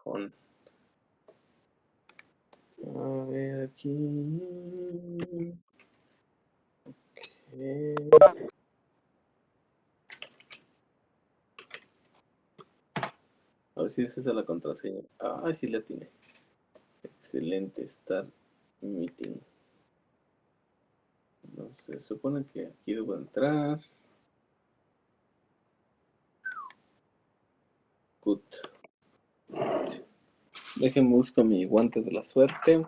cajón. A ver aquí. Ok. A ver si esa es la contraseña. Ah, sí la tiene. Excelente. Start meeting. No se supone que aquí debo entrar. Good. Déjenme buscar mi guante de la suerte.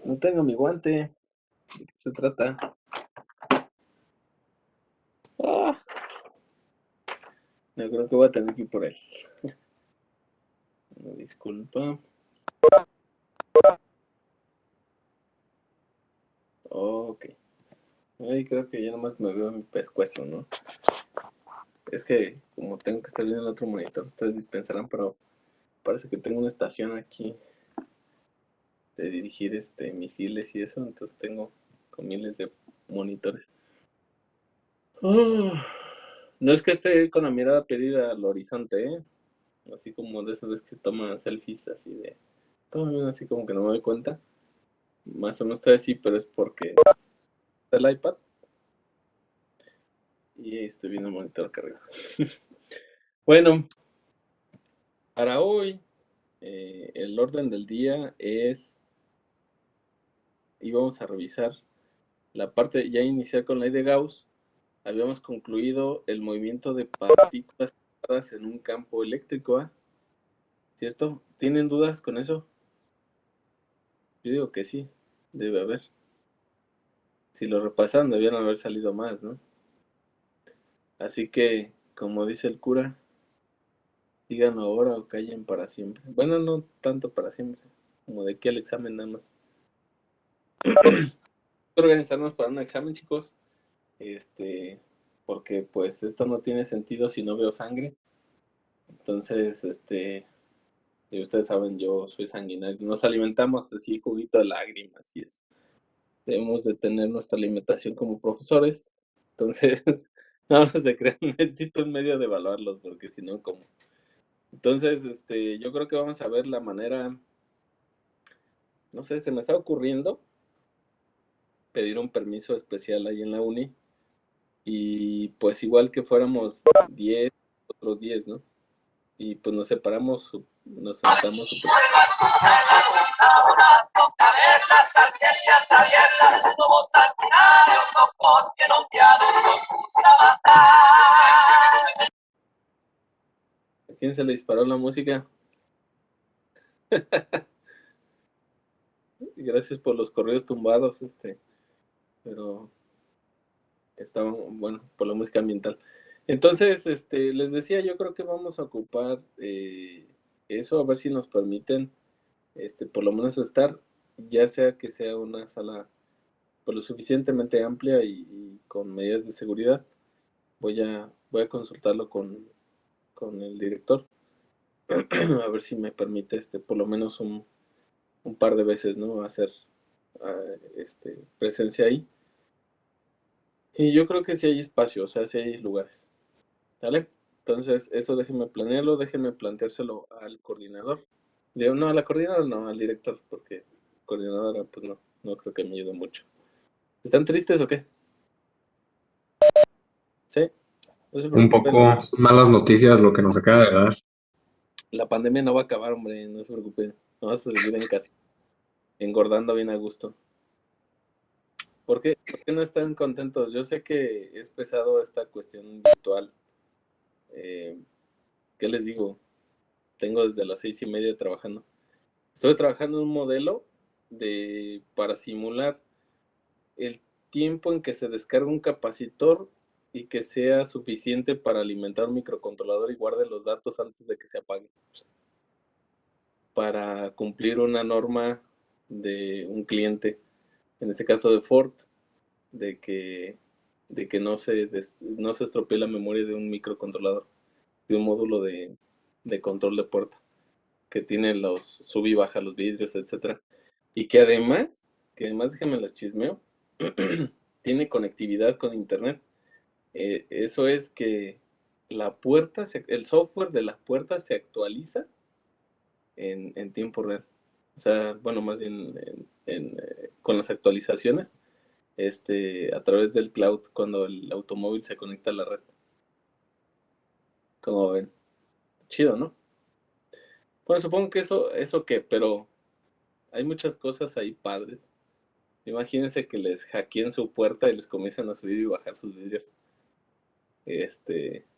No tengo mi guante. ¿De qué se trata? Ah, yo creo que voy a tener que ir por él. Una disculpa. Ok. Ahí creo que ya nomás me veo mi pescuezo, ¿no? Es que como tengo que estar viendo el otro monitor, ustedes dispensarán, pero parece que tengo una estación aquí de dirigir misiles y eso, entonces tengo con miles de monitores. No es que esté con la mirada perdida al horizonte, ¿eh? Así como de esas veces que toman selfies así de... Toman así como que no me doy cuenta. Más o menos estoy así, pero es porque está el iPad y estoy viendo el monitor acá arriba. Bueno, para hoy el orden del día es... Y vamos a revisar la parte ya inicial con la ley de Gauss. Habíamos concluido el movimiento de partículas en un campo eléctrico, ¿eh? ¿Cierto? ¿Tienen dudas con eso? Yo digo que sí, debe haber. Si lo repasaron, debieron haber salido más, ¿no? Así que, como dice el cura, díganlo ahora o callen para siempre. Bueno, no tanto para siempre, como de aquí al examen nada más. Organizarnos para un examen, chicos. Porque pues esto no tiene sentido si no veo sangre. Entonces, y ustedes saben, yo soy sanguinario. Nos alimentamos así, juguito de lágrimas y eso. Debemos de tener nuestra alimentación como profesores. Entonces, no se crean, necesito un medio de evaluarlos, porque si no, ¿cómo? Entonces, yo creo que vamos a ver la manera, no sé, se me está ocurriendo pedir un permiso especial ahí en la uni y pues igual que fuéramos 10, otros 10, ¿no? Y pues nos separamos, nos sentamos. ¿A quién se le disparó la música? Gracias por los correos tumbados, pero estaban, bueno, por la música ambiental. Entonces, les decía, yo creo que vamos a ocupar eso, a ver si nos permiten, por lo menos estar, ya sea que sea una sala por lo suficientemente amplia y con medidas de seguridad. Voy a consultarlo con el director, a ver si me permite, por lo menos un par de veces, ¿no? Hacer presencia ahí. Y yo creo que sí hay espacio, o sea, sí hay lugares. ¿Vale? Entonces, eso déjenme planearlo, déjenme planteárselo al coordinador. Digo, no, a la coordinadora no, al director, porque coordinadora, pues no creo que me ayude mucho. ¿Están tristes o qué? Sí, no se Un preocupen, poco, son malas noticias lo que nos acaba de dar. la pandemia no va a acabar, hombre, no se preocupen. No vas a seguir en casa, engordando bien a gusto. ¿Por qué no están contentos? Yo sé que es pesado esta cuestión virtual. Eh, ¿Qué les digo? Tengo desde las 6:30 trabajando. Estoy trabajando en un modelo para simular el tiempo en que se descarga un capacitor y que sea suficiente para alimentar un microcontrolador y guarde los datos antes de que se apague. Para cumplir una norma de un cliente, en este caso de Ford, de que, de que no se estropee la memoria de un microcontrolador, de un módulo de control de puerta, que tiene los sub y baja los vidrios, etcétera. Y que además déjame las chismeo, tiene conectividad con internet. Eso es que el software de la puerta se actualiza en tiempo real. O sea, bueno, más bien con las actualizaciones, a través del cloud cuando el automóvil se conecta a la red. Como ven, chido, ¿no? Bueno, supongo que eso qué, pero hay muchas cosas ahí padres. Imagínense que les hackeen su puerta y les comiencen a subir y bajar sus vidrios.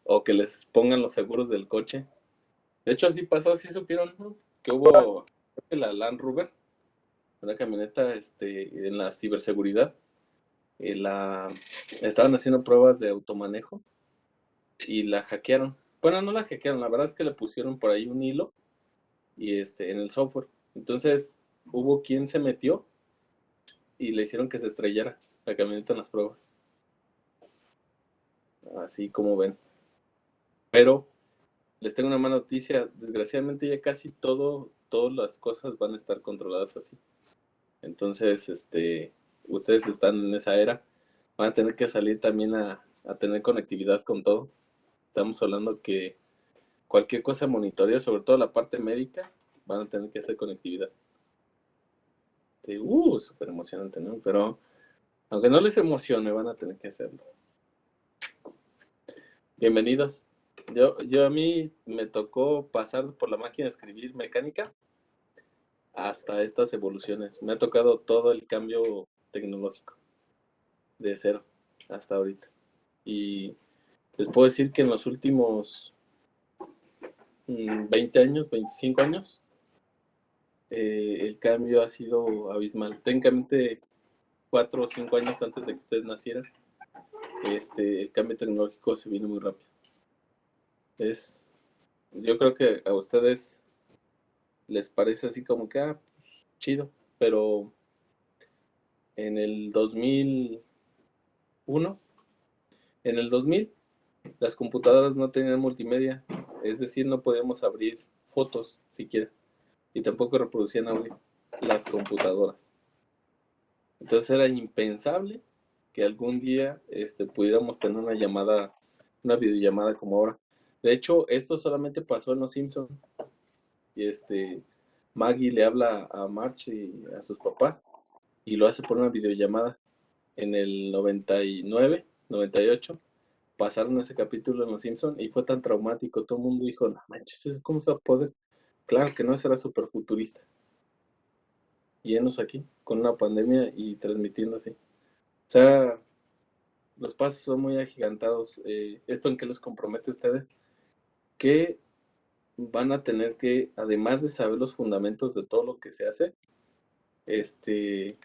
O que les pongan los seguros del coche. De hecho, así pasó, así supieron, ¿no? Que hubo, creo que la Land Rover, una camioneta, en la ciberseguridad, estaban haciendo pruebas de automanejo y la hackearon. Bueno, no la hackearon, la verdad es que le pusieron por ahí un hilo y en el software. Entonces, hubo quien se metió y le hicieron que se estrellara la camioneta en las pruebas. Así como ven. Pero les tengo una mala noticia. Desgraciadamente ya casi todas las cosas van a estar controladas así. Entonces, ustedes están en esa era. Van a tener que salir también a tener conectividad con todo. Estamos hablando que cualquier cosa monitorea, sobre todo la parte médica, van a tener que hacer conectividad. Sí, súper emocionante, ¿no? Pero aunque no les emocione, van a tener que hacerlo. Bienvenidos. A mí me tocó pasar por la máquina de escribir mecánica hasta estas evoluciones. Me ha tocado todo el cambio tecnológico, de cero hasta ahorita. Y les puedo decir que en los últimos 20 años, 25 años, el cambio ha sido abismal. Técnicamente 4 o 5 años antes de que ustedes nacieran, el cambio tecnológico se viene muy rápido. Yo creo que a ustedes les parece así como que, chido, pero en el 2001, en el 2000, las computadoras no tenían multimedia, es decir, no podíamos abrir fotos siquiera, y tampoco reproducían audio, las computadoras. Entonces era impensable que algún día pudiéramos tener una videollamada como ahora. De hecho, esto solamente pasó en Los Simpson y Maggie le habla a Marge y a sus papás y lo hace por una videollamada. En el 99, 98, pasaron ese capítulo en Los Simpson y fue tan traumático. Todo el mundo dijo, no manches, ¿cómo se va a poder? Claro que no, será súper futurista. Y enos aquí, con una pandemia y transmitiendo así. O sea, los pasos son muy agigantados. ¿Esto en qué los compromete a ustedes? Que van a tener que, además de saber los fundamentos de todo lo que se hace,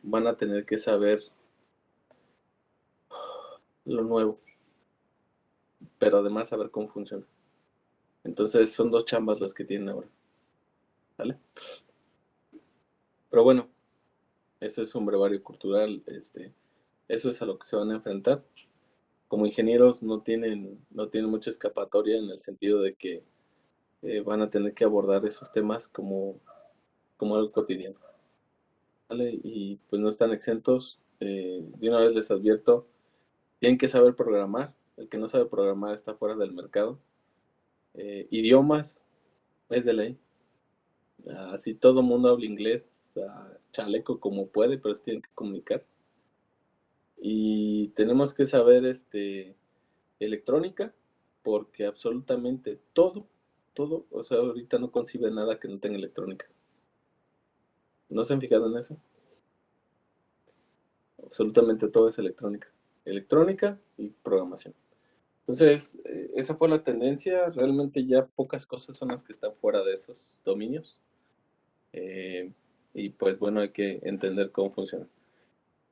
van a tener que saber lo nuevo, pero además saber cómo funciona. Entonces son dos chambas las que tienen ahora. ¿Vale? Pero bueno, eso es un brevario cultural, eso es a lo que se van a enfrentar. Como ingenieros no tienen mucha escapatoria en el sentido de que van a tener que abordar esos temas como algo cotidiano. ¿Vale? Y pues no están exentos. De una vez les advierto, tienen que saber programar. El que no sabe programar está fuera del mercado. Idiomas es de ley. Así todo el mundo habla inglés, chaleco como puede, pero se tienen que comunicar. Y tenemos que saber electrónica, porque absolutamente todo, o sea, ahorita no concibe nada que no tenga electrónica. ¿No se han fijado en eso? Absolutamente todo es electrónica. Electrónica y programación. Entonces, esa fue la tendencia. Realmente ya pocas cosas son las que están fuera de esos dominios. Y pues bueno, hay que entender cómo funciona.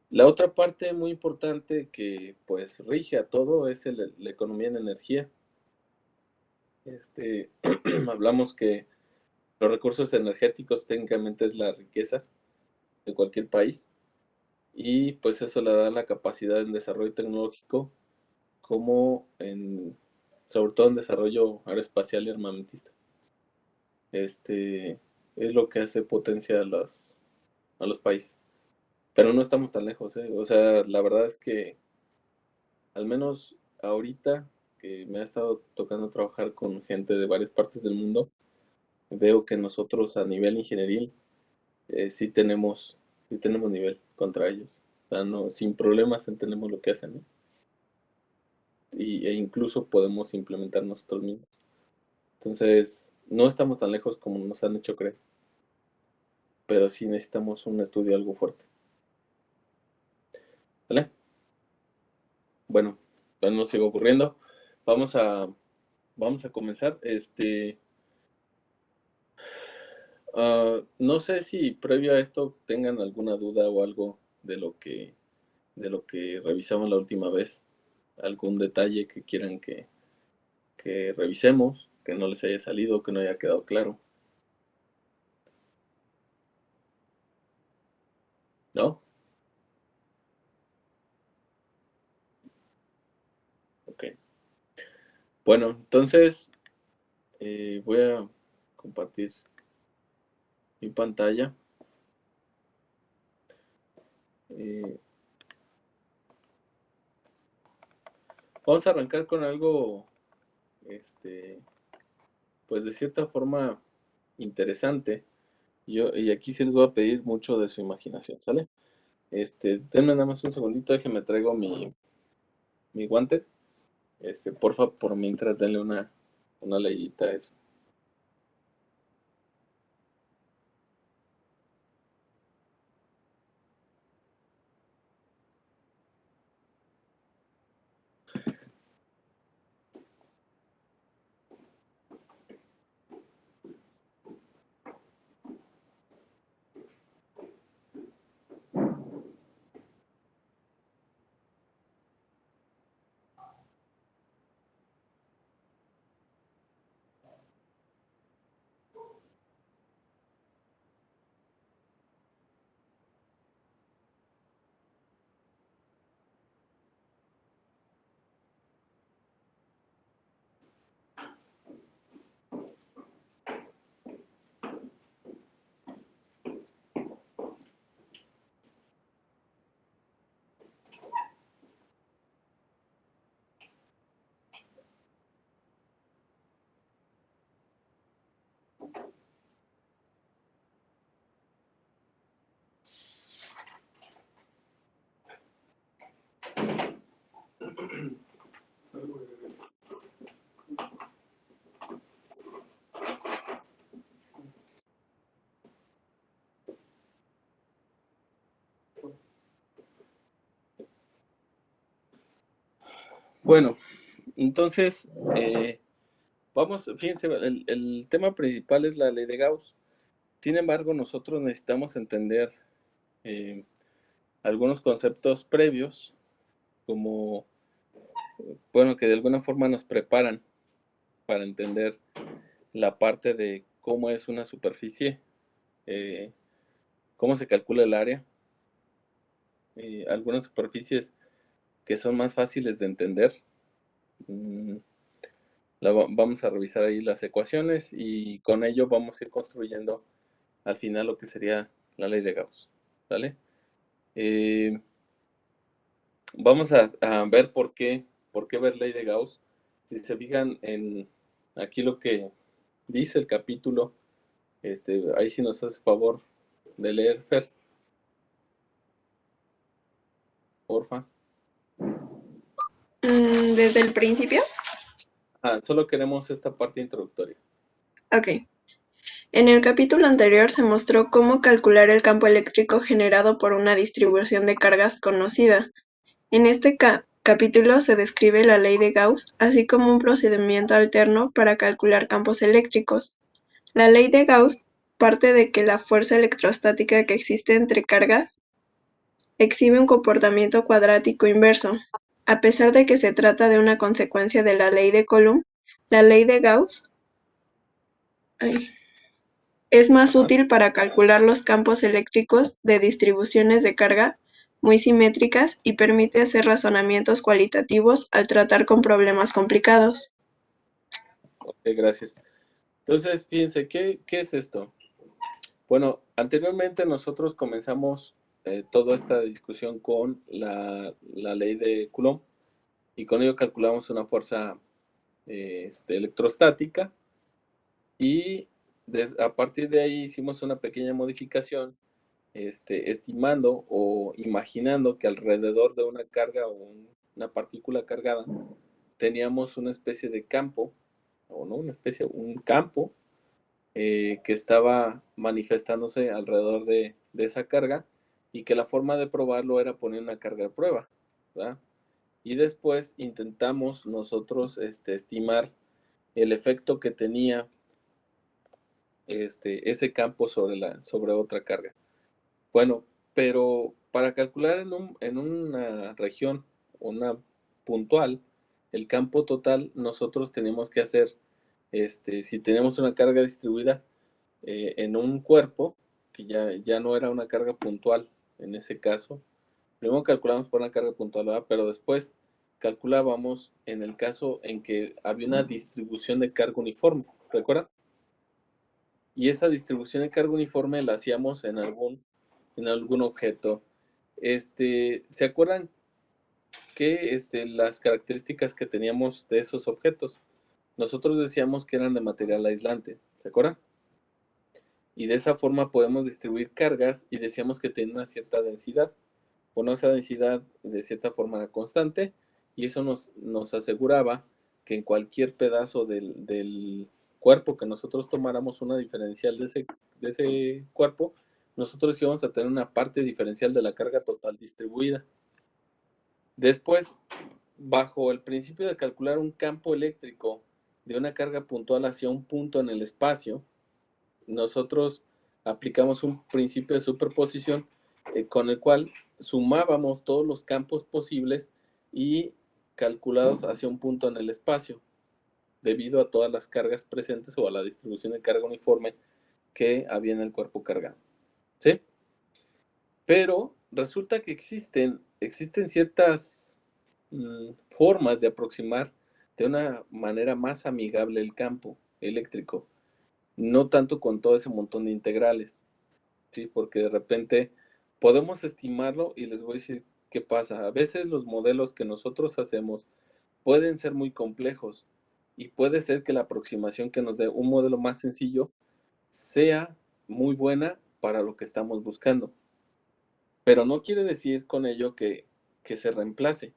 La otra parte muy importante que pues rige a todo es la economía en energía. Hablamos que los recursos energéticos técnicamente es la riqueza de cualquier país y pues eso le da la capacidad en desarrollo tecnológico como sobre todo en desarrollo aeroespacial y armamentista. Es lo que hace potencia a los países. Pero no estamos tan lejos, ¿eh? O sea, la verdad es que al menos ahorita que me ha estado tocando trabajar con gente de varias partes del mundo, veo que nosotros a nivel ingenieril sí tenemos nivel contra ellos. O sea, no, sin problemas entendemos lo que hacen, ¿no? E incluso podemos implementar nosotros mismos. Entonces, no estamos tan lejos como nos han hecho creer, pero sí necesitamos un estudio algo fuerte. ¿Vale? Bueno, ya no sigo ocurriendo. Vamos a, vamos a comenzar. No sé si previo a esto tengan alguna duda o algo de lo que revisamos la última vez. Algún detalle que quieran que revisemos, que no les haya salido, que no haya quedado claro. ¿No? Ok. Bueno, entonces voy a compartir mi pantalla. Eh, Vamos a arrancar con algo, pues de cierta forma interesante. Y aquí sí les voy a pedir mucho de su imaginación, ¿sale? Denme nada más un segundito, déjenme traigo mi guante. Porfa, por mientras denle una leyita a eso. Bueno, entonces, fíjense, el tema principal es la ley de Gauss. Sin embargo, nosotros necesitamos entender eh, algunos conceptos previos, como, bueno, que de alguna forma nos preparan para entender la parte de cómo es una superficie, eh, cómo se calcula el área, algunas superficies que son más fáciles de entender. Mm, Vamos a revisar ahí las ecuaciones y con ello vamos a ir construyendo al final lo que sería la ley de Gauss. ¿Vale? Eh, Vamos a ver por qué ver ley de Gauss. Si se fijan en aquí lo que dice el capítulo, ahí sí nos hace favor de leer, Fer, porfa. Desde el principio. Solo queremos esta parte introductoria. Ok. En el capítulo anterior se mostró cómo calcular el campo eléctrico generado por una distribución de cargas conocida. En este capítulo se describe la ley de Gauss, así como un procedimiento alterno para calcular campos eléctricos. La ley de Gauss parte de que la fuerza electrostática que existe entre cargas exhibe un comportamiento cuadrático inverso. A pesar de que se trata de una consecuencia de la ley de Coulomb, la ley de Gauss es más útil para calcular los campos eléctricos de distribuciones de carga muy simétricas y permite hacer razonamientos cualitativos al tratar con problemas complicados. Ok, gracias. Entonces, fíjense, ¿qué es esto? Bueno, anteriormente nosotros comenzamos toda esta discusión con la ley de Coulomb y con ello calculamos una fuerza electrostática, y a partir de ahí hicimos una pequeña modificación, estimando o imaginando que alrededor de una carga o una partícula cargada teníamos una especie de campo, o no una especie, un campo que estaba manifestándose alrededor de esa carga, y que la forma de probarlo era poner una carga de prueba, ¿verdad? Y después intentamos nosotros estimar el efecto que tenía ese campo sobre otra carga. Bueno, pero para calcular en una región, una puntual, el campo total, nosotros tenemos que hacer, si tenemos una carga distribuida en un cuerpo, que ya no era una carga puntual en ese caso, primero calculamos por una carga puntual, ¿verdad? Pero después calculábamos en el caso en que había una distribución de carga uniforme, ¿recuerdan? Y esa distribución de carga uniforme la hacíamos en algún objeto. ¿Se acuerdan que las características que teníamos de esos objetos? Nosotros decíamos que eran de material aislante, ¿se acuerdan? Y de esa forma podemos distribuir cargas, y decíamos que tenía una cierta densidad. Bueno, esa densidad de cierta forma era constante, y eso nos aseguraba que en cualquier pedazo del cuerpo que nosotros tomáramos una diferencial de ese cuerpo, nosotros íbamos a tener una parte diferencial de la carga total distribuida. Después, bajo el principio de calcular un campo eléctrico de una carga puntual hacia un punto en el espacio, nosotros aplicamos un principio de superposición con el cual sumábamos todos los campos posibles y calculados hacia un punto en el espacio, debido a todas las cargas presentes o a la distribución de carga uniforme que había en el cuerpo cargado. ¿Sí? Pero resulta que existen ciertas formas de aproximar de una manera más amigable el campo eléctrico, no tanto con todo ese montón de integrales, ¿sí? Porque de repente podemos estimarlo, y les voy a decir qué pasa. A veces los modelos que nosotros hacemos pueden ser muy complejos, y puede ser que la aproximación que nos dé un modelo más sencillo sea muy buena para lo que estamos buscando. Pero no quiere decir con ello que se reemplace.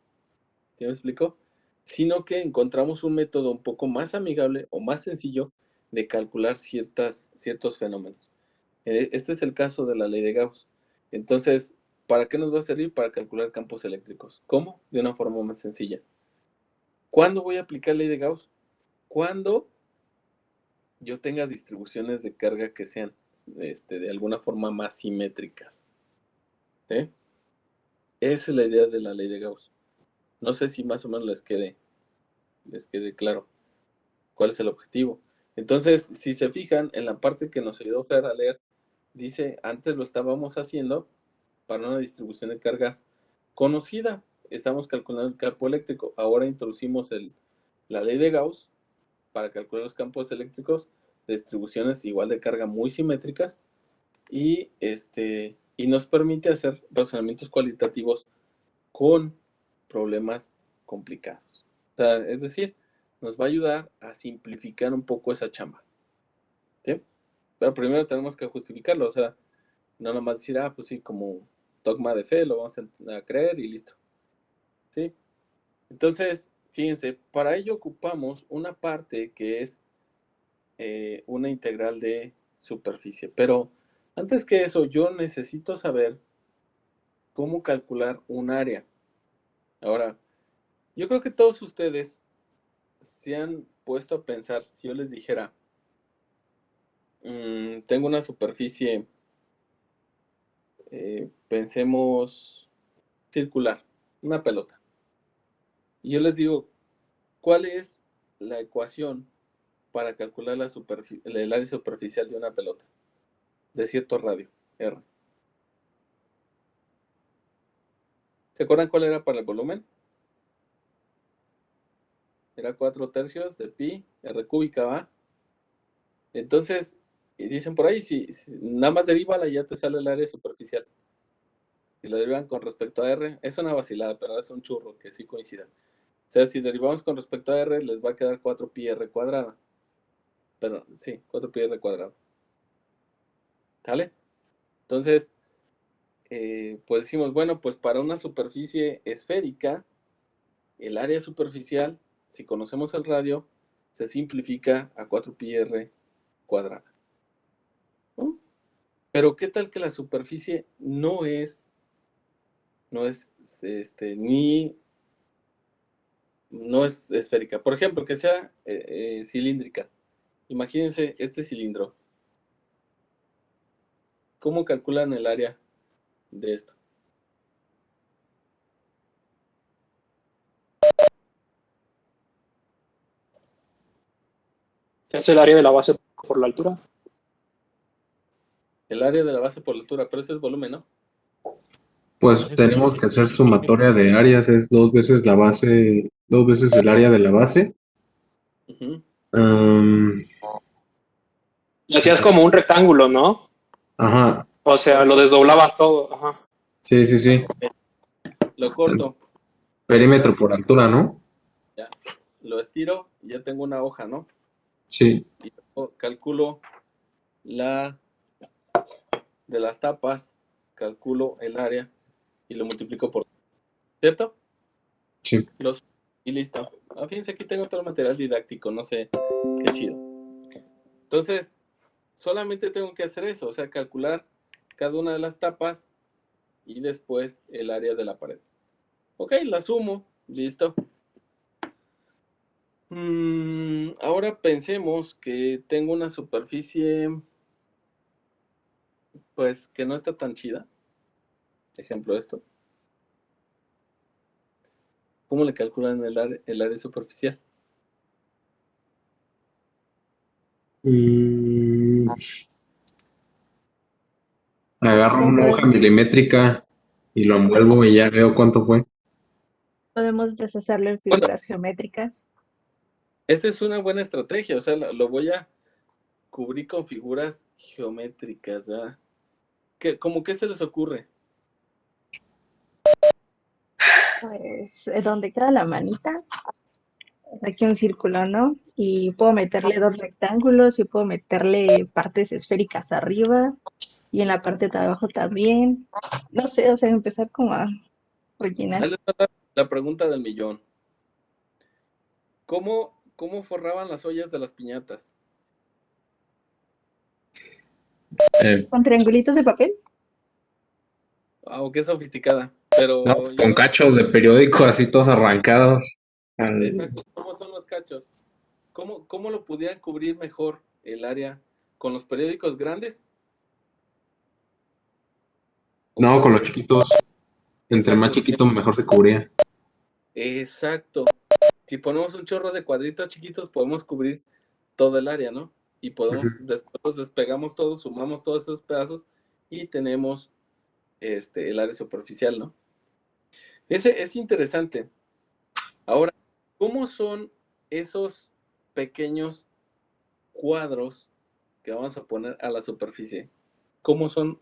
¿Sí me explico? Sino que encontramos un método un poco más amigable o más sencillo de calcular ciertos fenómenos. Este es el caso de la ley de Gauss. Entonces, ¿para qué nos va a servir? Para calcular campos eléctricos. ¿Cómo? De una forma más sencilla. ¿Cuándo voy a aplicar ley de Gauss? Cuando yo tenga distribuciones de carga que sean de alguna forma más simétricas. ¿Sí? Esa es la idea de la ley de Gauss. No sé si más o menos les quede claro cuál es el objetivo. Entonces, si se fijan en la parte que nos ayudó Fer a leer, dice, antes lo estábamos haciendo para una distribución de cargas conocida. Estamos calculando el campo eléctrico. Ahora introducimos la ley de Gauss para calcular los campos eléctricos de distribuciones igual de carga muy simétricas, y nos permite hacer razonamientos cualitativos con problemas complicados. O sea, es decir, nos va a ayudar a simplificar un poco esa chamba. ¿Sí? Pero primero tenemos que justificarlo, o sea, no nomás decir, pues sí, como dogma de fe, lo vamos a creer y listo. ¿Sí? Entonces, fíjense, para ello ocupamos una parte que es una integral de superficie. Pero antes que eso, yo necesito saber cómo calcular un área. Ahora, yo creo que todos ustedes se han puesto a pensar, si yo les dijera, tengo una superficie, pensemos circular, una pelota. Y yo les digo, ¿cuál es la ecuación para calcular el área superficial de una pelota de cierto radio, R? ¿Se acuerdan cuál era para el volumen? Era 4/3 de pi, R cúbica, ¿va? Entonces, y dicen por ahí, si nada más derívala, ya te sale el área superficial. Si lo derivan con respecto a R, es una vacilada, pero es un churro que sí coincida. O sea, si derivamos con respecto a r, les va a quedar 4pi r cuadrada. Pero sí, 4pi r cuadrado. ¿Sale? Entonces, pues decimos, bueno, pues para una superficie esférica, el área superficial, si conocemos el radio, se simplifica a 4pi r cuadrada. ¿No? Pero ¿qué tal que la superficie no es no es esférica? Por ejemplo, que sea cilíndrica. Imagínense este cilindro. ¿Cómo calculan el área de esto? Es el área de la base por la altura. El área de la base por la altura, pero ese es volumen, ¿no? Pues tenemos que hacer sumatoria de áreas, es 2 veces la base, 2 veces el área de la base. Ujú. Y hacías como un rectángulo, ¿no? Ajá, O sea, lo desdoblabas todo. Ajá. sí, sí, sí. Lo corto, Perímetro por altura, ¿no? ya, lo estiro y ya tengo una hoja, ¿no? Sí. Y calculo la de las tapas, calculo el área y lo multiplico por, ¿cierto? Sí. Y listo. Fíjense, aquí tengo todo el material didáctico, no sé, qué chido. Entonces, solamente tengo que hacer eso, o sea, calcular cada una de las tapas y después el área de la pared. Ok, la sumo, listo. Ahora pensemos que tengo una superficie, pues, que no está tan chida. Ejemplo esto. ¿Cómo le calculan el área superficial? Agarro ¿Cómo una hoja podemos, milimétrica y lo envuelvo y ya veo cuánto fue. podemos deshacerlo en Bueno, figuras geométricas? esa es una buena estrategia, o sea, lo voy a cubrir con figuras geométricas, ¿verdad? ¿Cómo qué se les ocurre? Pues donde queda la manita, pues, aquí un círculo, ¿no? Y puedo meterle dos rectángulos y puedo meterle partes esféricas arriba y en la parte de abajo también. No sé, o sea, empezar como a rellenar. Ahí les va la pregunta del millón. ¿Cómo forraban las ollas de las piñatas? Eh, ¿Con triangulitos de papel? Wow, qué sofisticada. no, Pero pues yo con no. cachos de periódico así todos arrancados. Exacto. ¿Cómo son los cachos? ¿Cómo lo pudieran cubrir mejor el área? ¿Con los periódicos grandes? ¿O No, con con los los chiquitos. Entre más Exacto. chiquito, mejor se cubría. Exacto. Si ponemos un chorro de cuadritos chiquitos, podemos cubrir todo el área, ¿no? Y podemos, Ujú. después los despegamos todos, sumamos todos esos pedazos y tenemos el área superficial, ¿no? Ese es interesante. Ahora, ¿cómo son esos pequeños cuadros que vamos a poner a la superficie? ¿Cómo son?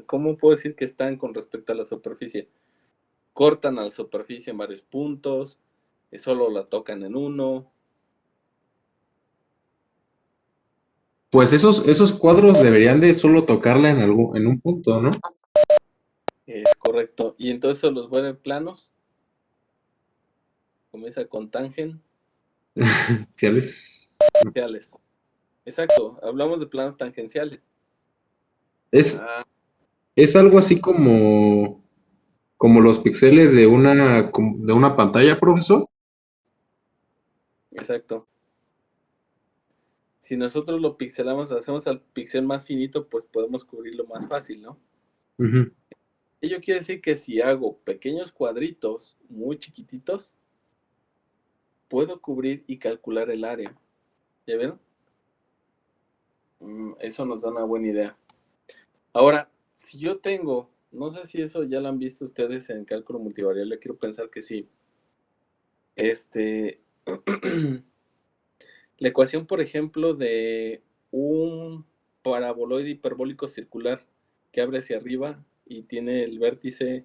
¿Cómo puedo decir que están con respecto a la superficie? ¿Cortan a la superficie en varios puntos? ¿Solo la tocan en uno? Pues esos cuadros deberían de solo tocarla en un punto, ¿no? Es correcto. Y entonces los vuelven planos. Comienza con Ciales. tangenciales. Exacto, hablamos de planos tangenciales. Es, Ah, es algo así como los píxeles de una pantalla, profesor. exacto. Si nosotros lo pixelamos, hacemos al píxel más finito, pues podemos cubrirlo más fácil, ¿no? Ujú. Ello quiere decir que si hago pequeños cuadritos muy chiquititos, puedo cubrir y calcular el área. ¿Ya vieron? Eso nos da una buena idea. Ahora, si yo tengo, no sé si eso ya lo han visto ustedes en cálculo multivariable, quiero pensar que sí. Este, la ecuación, por ejemplo, de un paraboloide hiperbólico circular que abre hacia arriba y tiene el vértice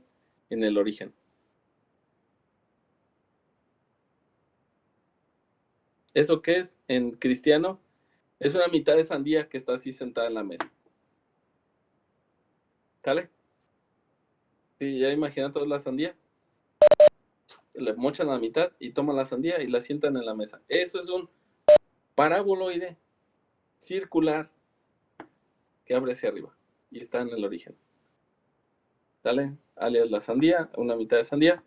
en el origen. ¿Eso qué es en cristiano? Es una mitad de sandía que está así sentada en la mesa. ¿Sale? Sí, ya imaginan toda la sandía. Le mochan la mitad y toman la sandía y la sientan en la mesa. Eso es un paraboloide circular que abre hacia arriba y está en el origen. ¿Sale? Alias la sandía, una mitad de sandía.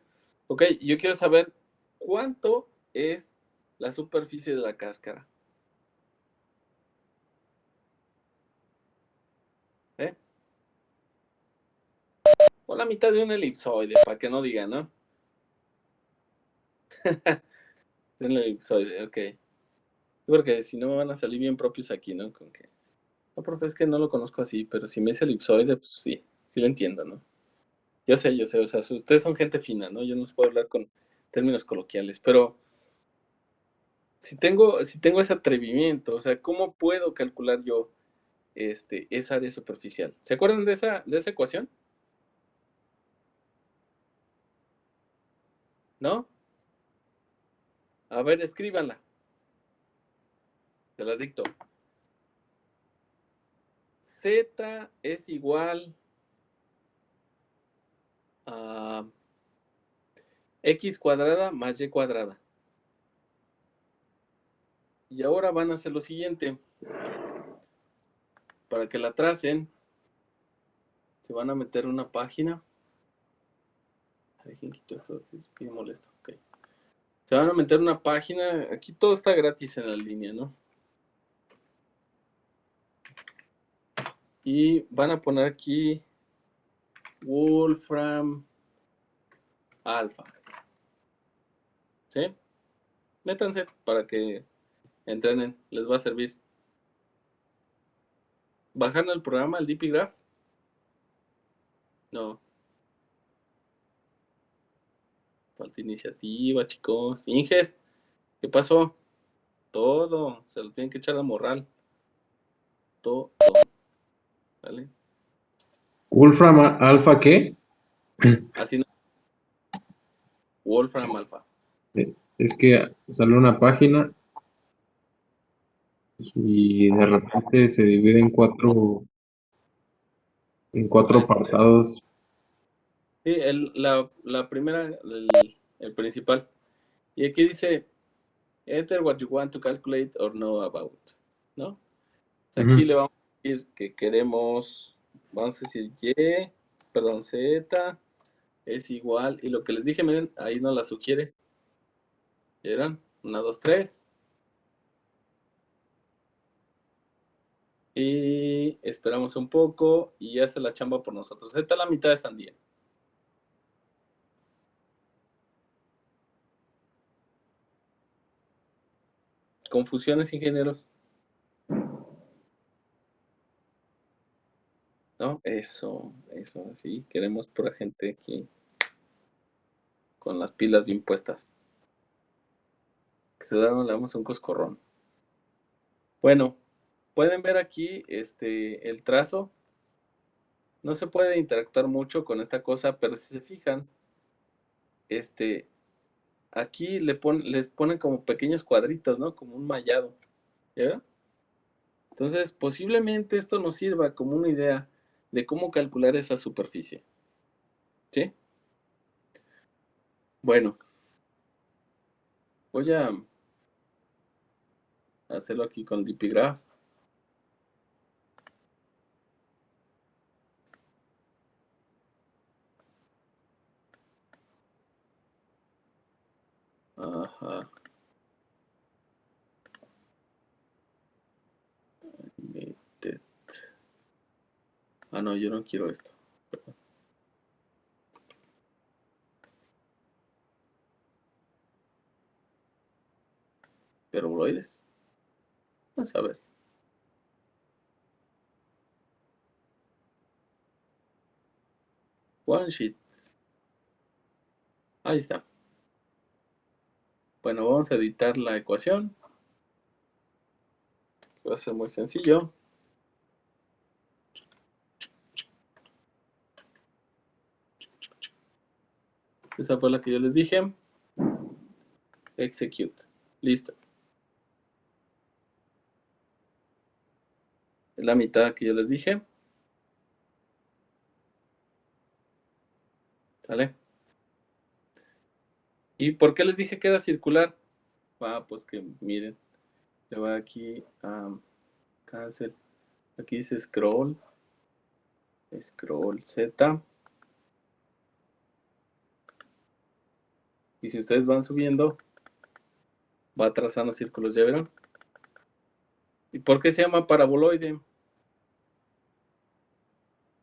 Ok, yo quiero saber cuánto es la superficie de la cáscara. ¿Eh? O la mitad de un elipsoide, para que no digan, ¿no? De un elipsoide, ok. Porque si no me van a salir bien propios aquí, ¿no? Con que, no, profe, es que no lo conozco así, pero si me dice elipsoide, pues sí, sí lo entiendo, ¿no? Yo sé, o sea, ustedes son gente fina, ¿no? Yo no os puedo hablar con términos coloquiales, pero si tengo ese atrevimiento, o sea, ¿cómo puedo calcular yo esa área superficial? ¿Se acuerdan de esa ecuación? ¿No? A ver, escríbanla. Se las dicto. Z es igual a x cuadrada más y cuadrada. Y ahora van a hacer lo siguiente. Para que la tracen, se van a meter una página. Dejen quito esto, es bien molesto. Okay. Se van a meter una página. Aquí todo está gratis en la línea, ¿no? Y van a poner aquí Wolfram Alpha. ¿Sí? Métanse para que entrenen. Les va a servir. ¿Bajaron el programa, el DP-Graph? No. Falta iniciativa, chicos. Inges, ¿qué pasó? Todo. Se lo tienen que echar a morral. Todo. ¿Vale? Wolfram Alpha, ¿qué? Así no. Wolfram Alpha. Es que sale una página y de repente se divide en cuatro apartados. Sí, la primera, el principal. Y aquí dice, enter what you want to calculate or know about. ¿No? O sea, aquí le vamos a decir que queremos, vamos a decir Z es igual, y lo que les dije, miren, ahí nos la sugiere. ¿Vieron? 1, 2, 3. Y esperamos un poco y hace la chamba por nosotros. Esta es la mitad de sandía. Confusiones, ingenieros. ¿No? Eso, sí. Queremos pura gente aquí con las pilas bien puestas. Que se le damos un coscorrón. Bueno, pueden ver aquí el trazo. No se puede interactuar mucho con esta cosa, pero si se fijan, aquí les ponen como pequeños cuadritos, ¿no? Como un mallado. ¿Ya? Entonces, posiblemente esto nos sirva como una idea de cómo calcular esa superficie. ¿Sí? Bueno, voy a hacerlo aquí con DP-Graph. Ajá. Edited. Ah, no, yo no quiero esto. Perdón. Peroloides. Vamos a ver. One sheet. Ahí está. Bueno, vamos a editar la ecuación. Va a ser muy sencillo. Esa fue la que yo les dije. Execute. Listo. Es la mitad que yo les dije. ¿Sale? ¿Y por qué les dije que era circular? Pues que miren, le va aquí a cancel. Aquí dice scroll Z. Y si ustedes van subiendo, va trazando círculos, ¿ya vieron? ¿Y por qué se llama paraboloide?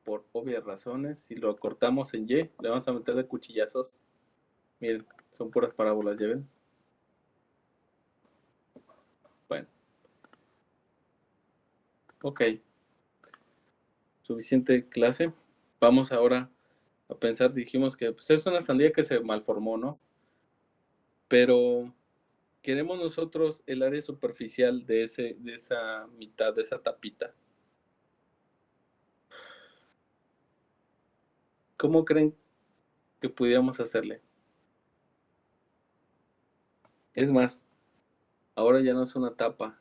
Por obvias razones. Si lo cortamos en Y, le vamos a meter de cuchillazos. Miren, son puras parábolas, ¿ya ven? Bueno. Ok. Suficiente clase. Vamos ahora a pensar, dijimos que pues, es una sandía que se malformó, ¿no? Pero queremos nosotros el área superficial de esa mitad, de esa tapita. ¿Cómo creen que pudiéramos hacerle? Es más, ahora ya no es una tapa,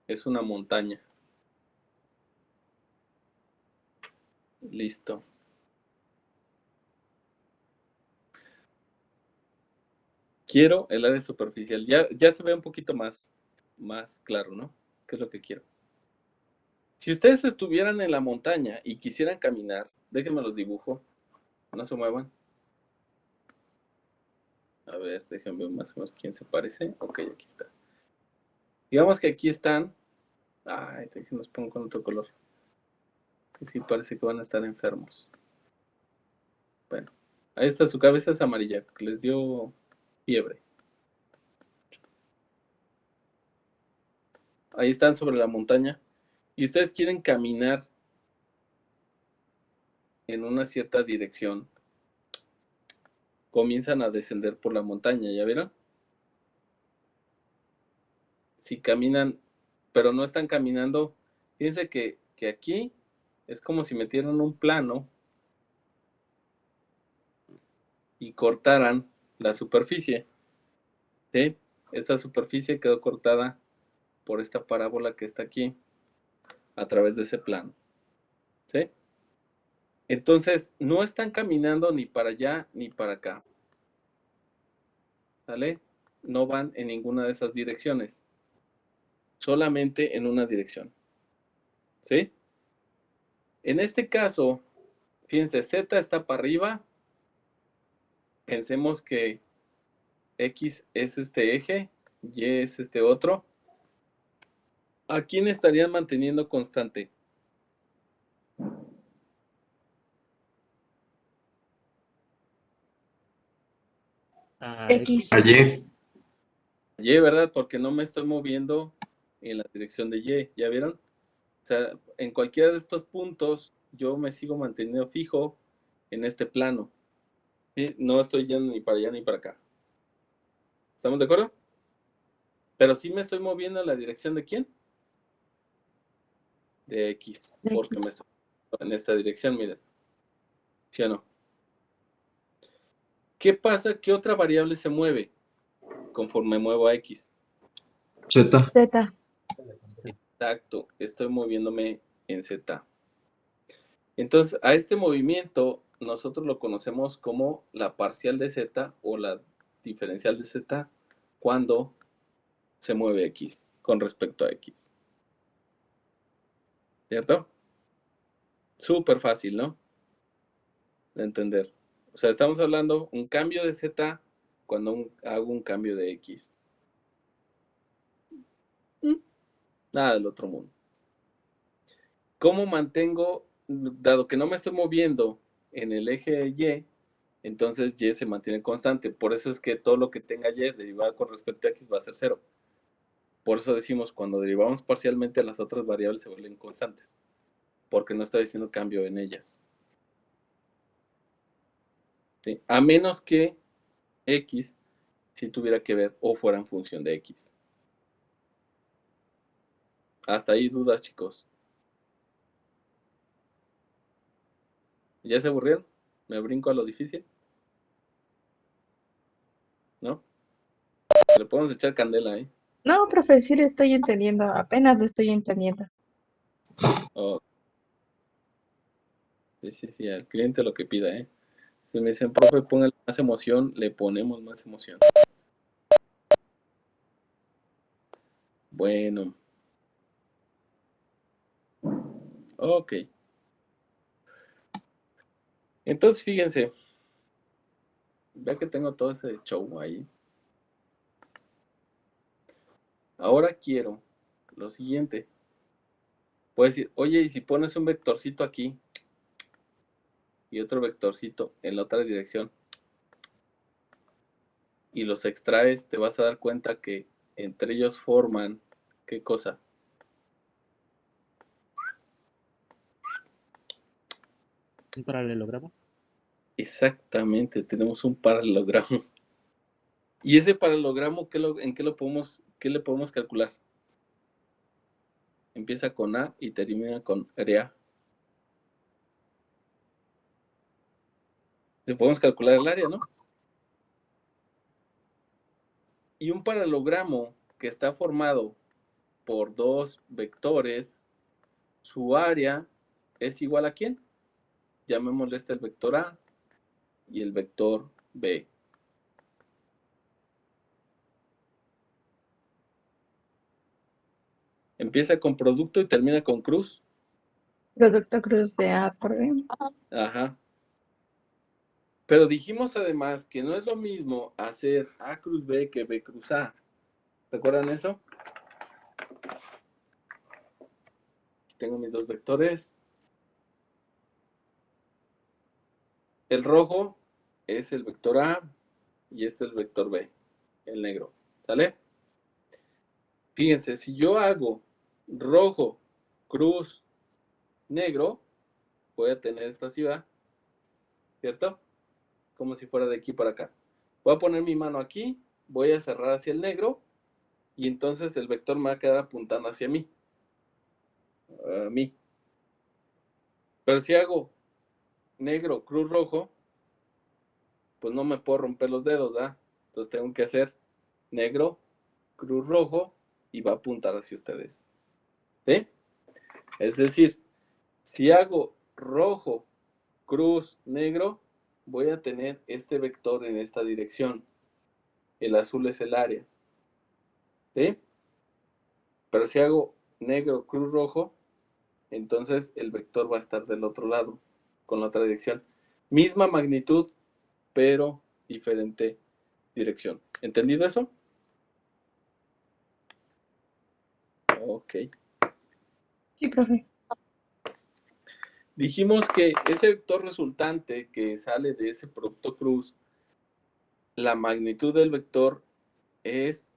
es una montaña. Listo. Quiero el área superficial. Ya se ve un poquito más claro, ¿no? ¿Qué es lo que quiero? Si ustedes estuvieran en la montaña y quisieran caminar, déjenme los dibujo. No se muevan. A ver, déjenme ver más o menos quién se parece. Ok, aquí está. Digamos que aquí están. Ay, déjenme pongo con otro color. Que sí parece que van a estar enfermos. Bueno, ahí está, su cabeza es amarilla, que les dio fiebre. Ahí están sobre la montaña. Y ustedes quieren caminar en una cierta dirección. Comienzan a descender por la montaña, ¿ya vieron? Si caminan, pero no están caminando, fíjense que aquí es como si metieran un plano y cortaran la superficie, ¿sí? Esta superficie quedó cortada por esta parábola que está aquí, a través de ese plano, ¿sí? Entonces, no están caminando ni para allá ni para acá, ¿sale? No van en ninguna de esas direcciones, solamente en una dirección, ¿sí? En este caso, fíjense, Z está para arriba, pensemos que X es este eje, Y es este otro. ¿A quién estarían manteniendo constante? X. Allí. Y, ¿verdad? Porque no me estoy moviendo en la dirección de Y, ¿ya vieron? O sea, en cualquiera de estos puntos, yo me sigo manteniendo fijo en este plano, ¿sí? No estoy yendo ni para allá ni para acá. ¿Estamos de acuerdo? Pero sí me estoy moviendo en la dirección de ¿quién? De X, De porque X. me estoy moviendo en esta dirección, miren. ¿Sí o no? ¿Qué pasa? ¿Qué otra variable se mueve conforme muevo a X? Z. Z. Exacto, estoy moviéndome en Z. Entonces, a este movimiento nosotros lo conocemos como la parcial de Z o la diferencial de Z cuando se mueve X con respecto a X. ¿Cierto? Súper fácil, ¿no? De entender. O sea, estamos hablando un cambio de Z cuando hago un cambio de X. Nada del otro mundo. ¿Cómo mantengo, dado que no me estoy moviendo en el eje Y, entonces Y se mantiene constante? Por eso es que todo lo que tenga Y derivado con respecto a X va a ser 0. Por eso decimos, cuando derivamos parcialmente, las otras variables se vuelven constantes, porque no estoy haciendo cambio en ellas. ¿Sí? A menos que X si tuviera que ver o fuera en función de X. Hasta ahí dudas, chicos. ¿Ya se aburrieron? ¿Me brinco a lo difícil? ¿No? Le podemos echar candela, ¿eh? No, profe, sí le estoy entendiendo. Apenas lo estoy entendiendo. Oh, sí, al cliente lo que pida, ¿eh? Si me dicen, profe, póngale más emoción, le ponemos más emoción. Bueno, ok. Entonces, fíjense, ya que tengo todo ese show ahí, ahora quiero lo siguiente. Puedes decir, oye, y si pones un vectorcito aquí y otro vectorcito en la otra dirección y los extraes, te vas a dar cuenta que entre ellos forman, ¿qué cosa? Un paralelogramo. Exactamente, tenemos un paralelogramo. Y ese paralelogramo, ¿en qué le podemos calcular? Empieza con A y termina con área. Le podemos calcular el área, ¿no? Y un paralelogramo que está formado por dos vectores, su área es igual a ¿quién? Llamémosle el vector A y el vector B. Empieza con producto y termina con cruz. Producto cruz de A por B. Ajá. Pero dijimos además que no es lo mismo hacer A cruz B que B cruz A. ¿Recuerdan eso? Tengo mis dos vectores. El rojo es el vector A y este es el vector B, el negro. ¿Sale? Fíjense, si yo hago rojo, cruz, negro, voy a tener esta ciudad, ¿cierto? Como si fuera de aquí para acá. Voy a poner mi mano aquí, voy a cerrar hacia el negro y entonces el vector me va a quedar apuntando hacia mí. A mí. Pero si hago negro, cruz, rojo, pues no me puedo romper los dedos, ¿verdad? Entonces tengo que hacer negro, cruz, rojo y va a apuntar hacia ustedes. ¿Sí? Es decir, si hago rojo, cruz, negro, voy a tener este vector en esta dirección. El azul es el área. ¿Sí? Pero si hago negro, cruz, rojo, entonces el vector va a estar del otro lado, con la otra dirección. Misma magnitud, pero diferente dirección. ¿Entendido eso? Ok. Sí, profe. Dijimos que ese vector resultante que sale de ese producto cruz, la magnitud del vector es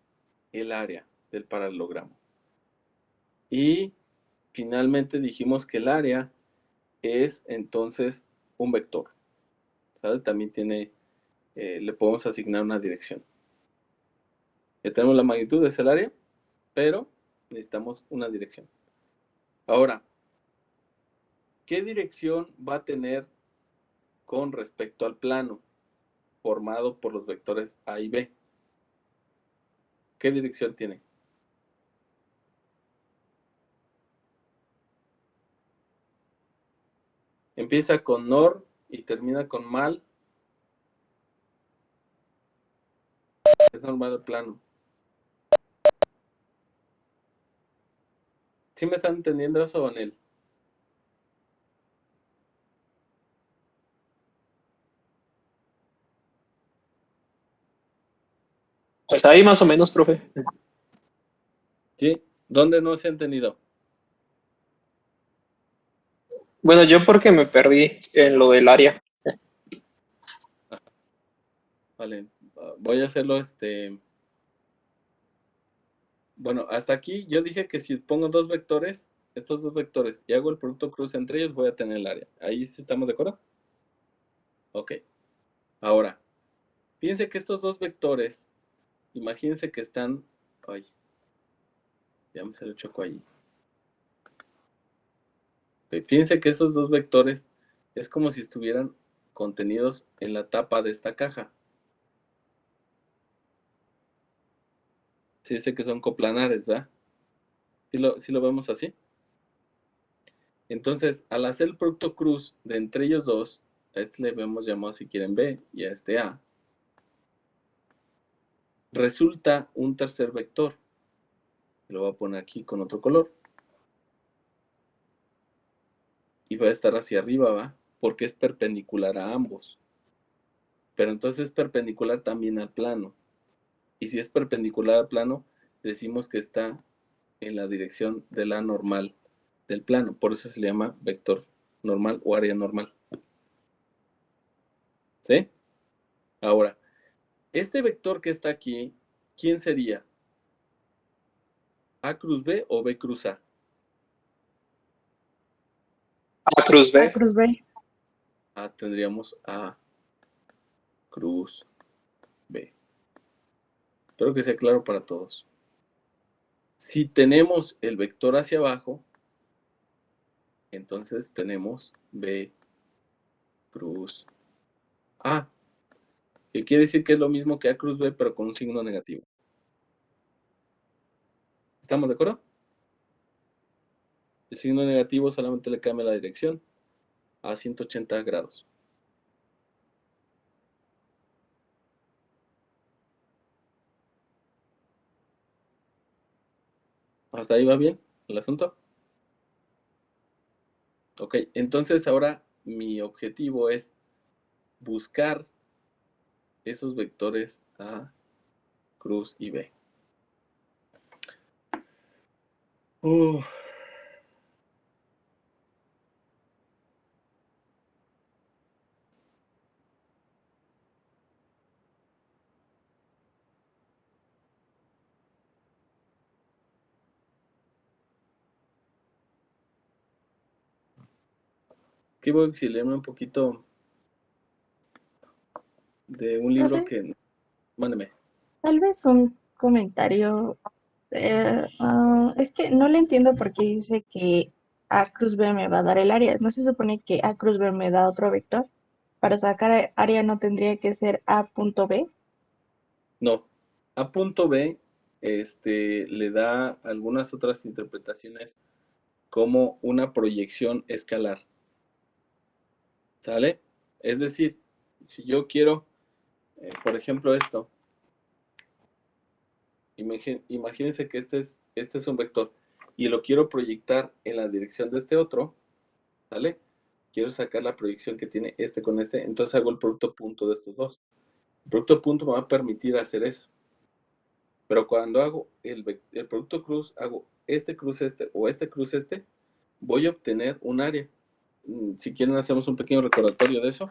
el área del paralelogramo. Y finalmente dijimos que el área es entonces un vector. ¿Sale? También tiene, le podemos asignar una dirección. Ya tenemos la magnitud, es el área, pero necesitamos una dirección. Ahora, ¿qué dirección va a tener con respecto al plano formado por los vectores A y B? ¿Qué dirección tiene? Empieza con nor y termina con mal. Es normal el plano. ¿Sí me están entendiendo eso, Onel? Está ahí más o menos, profe. ¿Sí? ¿Dónde no se ha entendido? Bueno, yo porque me perdí en lo del área. Vale, voy a hacerlo bueno, hasta aquí yo dije que si pongo dos vectores, estos dos vectores, y hago el producto cruz entre ellos, voy a tener el área. ¿Ahí sí estamos de acuerdo? Ok. Ahora, fíjense que estos dos vectores, imagínense que están... Ay, ya me salió choco ahí. Fíjense que esos dos vectores es como si estuvieran contenidos en la tapa de esta caja. Sí, sé que son coplanares, ¿verdad? ¿Sí lo vemos así? Entonces, al hacer el producto cruz de entre ellos dos, a este le hemos llamado si quieren B y a este A, resulta un tercer vector. Lo voy a poner aquí con otro color. Y va a estar hacia arriba, ¿va? Porque es perpendicular a ambos. Pero entonces es perpendicular también al plano. Y si es perpendicular al plano, decimos que está en la dirección de la normal del plano. Por eso se le llama vector normal o área normal. ¿Sí? Ahora, este vector que está aquí, ¿quién sería? ¿A cruz B o B cruz A? A cruz A B. cruz B. Tendríamos A cruz B. Espero que sea claro para todos. Si tenemos el vector hacia abajo, entonces tenemos B cruz A, que quiere decir que es lo mismo que A cruz B, pero con un signo negativo. ¿Estamos de acuerdo? El signo negativo solamente le cambia la dirección a 180 grados. ¿Hasta ahí va bien el asunto? Ok, entonces ahora mi objetivo es buscar esos vectores A, cruz y B. Aquí voy a exiliarme un poquito de un libro Profe, que... Mándeme. tal vez un comentario. Es que no le entiendo por qué dice que A cruz B me va a dar el área. ¿No se supone que A cruz B me da otro vector? Para sacar área no tendría que ser A punto B. No. A punto B le da algunas otras interpretaciones como una proyección escalar. ¿Sale? Es decir, si yo quiero, por ejemplo, esto, imagínense que este es un vector y lo quiero proyectar en la dirección de este otro, ¿sale? Quiero sacar la proyección que tiene este con este, entonces hago el producto punto de estos dos. El producto punto me va a permitir hacer eso. Pero cuando hago el producto cruz, hago este cruz este o este cruz este, voy a obtener un área. Si quieren hacemos un pequeño recordatorio de eso.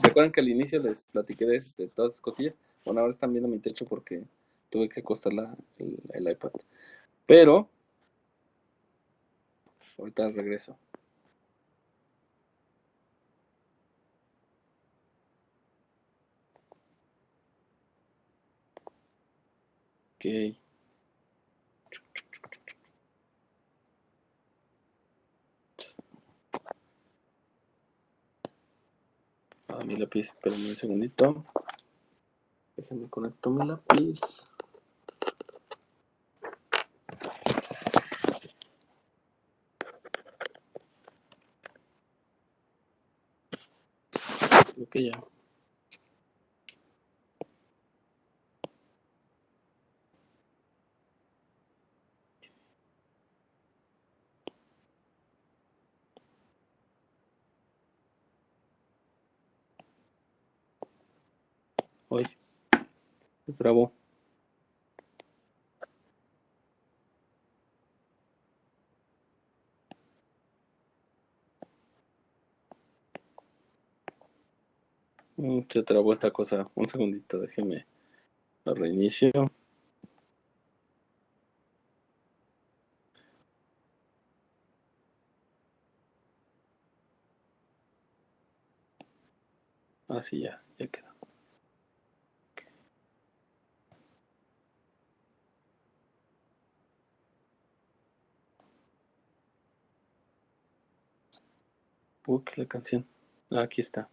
¿Recuerdan que al inicio les platiqué de todas esas cosillas? Bueno, ahora están viendo mi techo porque tuve que acostar el iPad. Pero, ahorita regreso. Ok. Mi lápiz, espérenme un segundito. Déjenme conecto mi lápiz. Creo que ya. Hoy se trabó. Se trabó esta cosa. Un segundito, déjenme lo reinicio. Sí, ya quedó. Que la canción. Aquí está.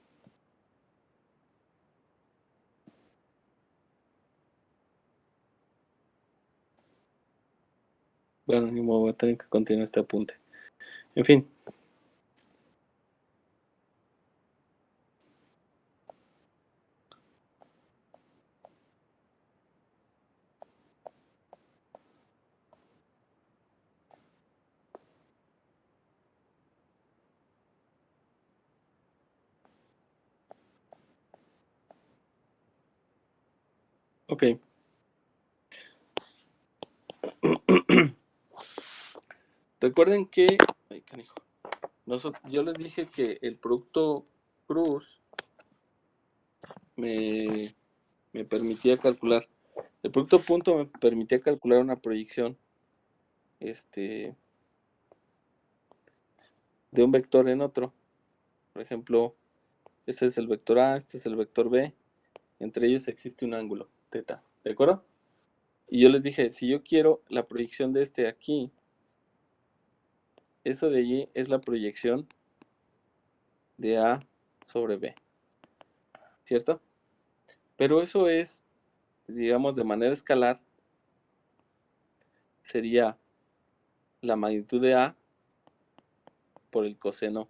Bueno, ni modo, voy a tener que continuar este apunte. En fin. Ok. Recuerden que, ay, canijo, yo les dije que el producto cruz me permitía calcular, el producto punto me permitía calcular una proyección de un vector en otro. Por ejemplo, este es el vector A, este es el vector B, entre ellos existe un ángulo, teta, ¿de acuerdo? Y yo les dije, si yo quiero la proyección de este aquí, eso de allí es la proyección de A sobre B, ¿cierto? Pero eso es, digamos, de manera escalar, sería la magnitud de A por el coseno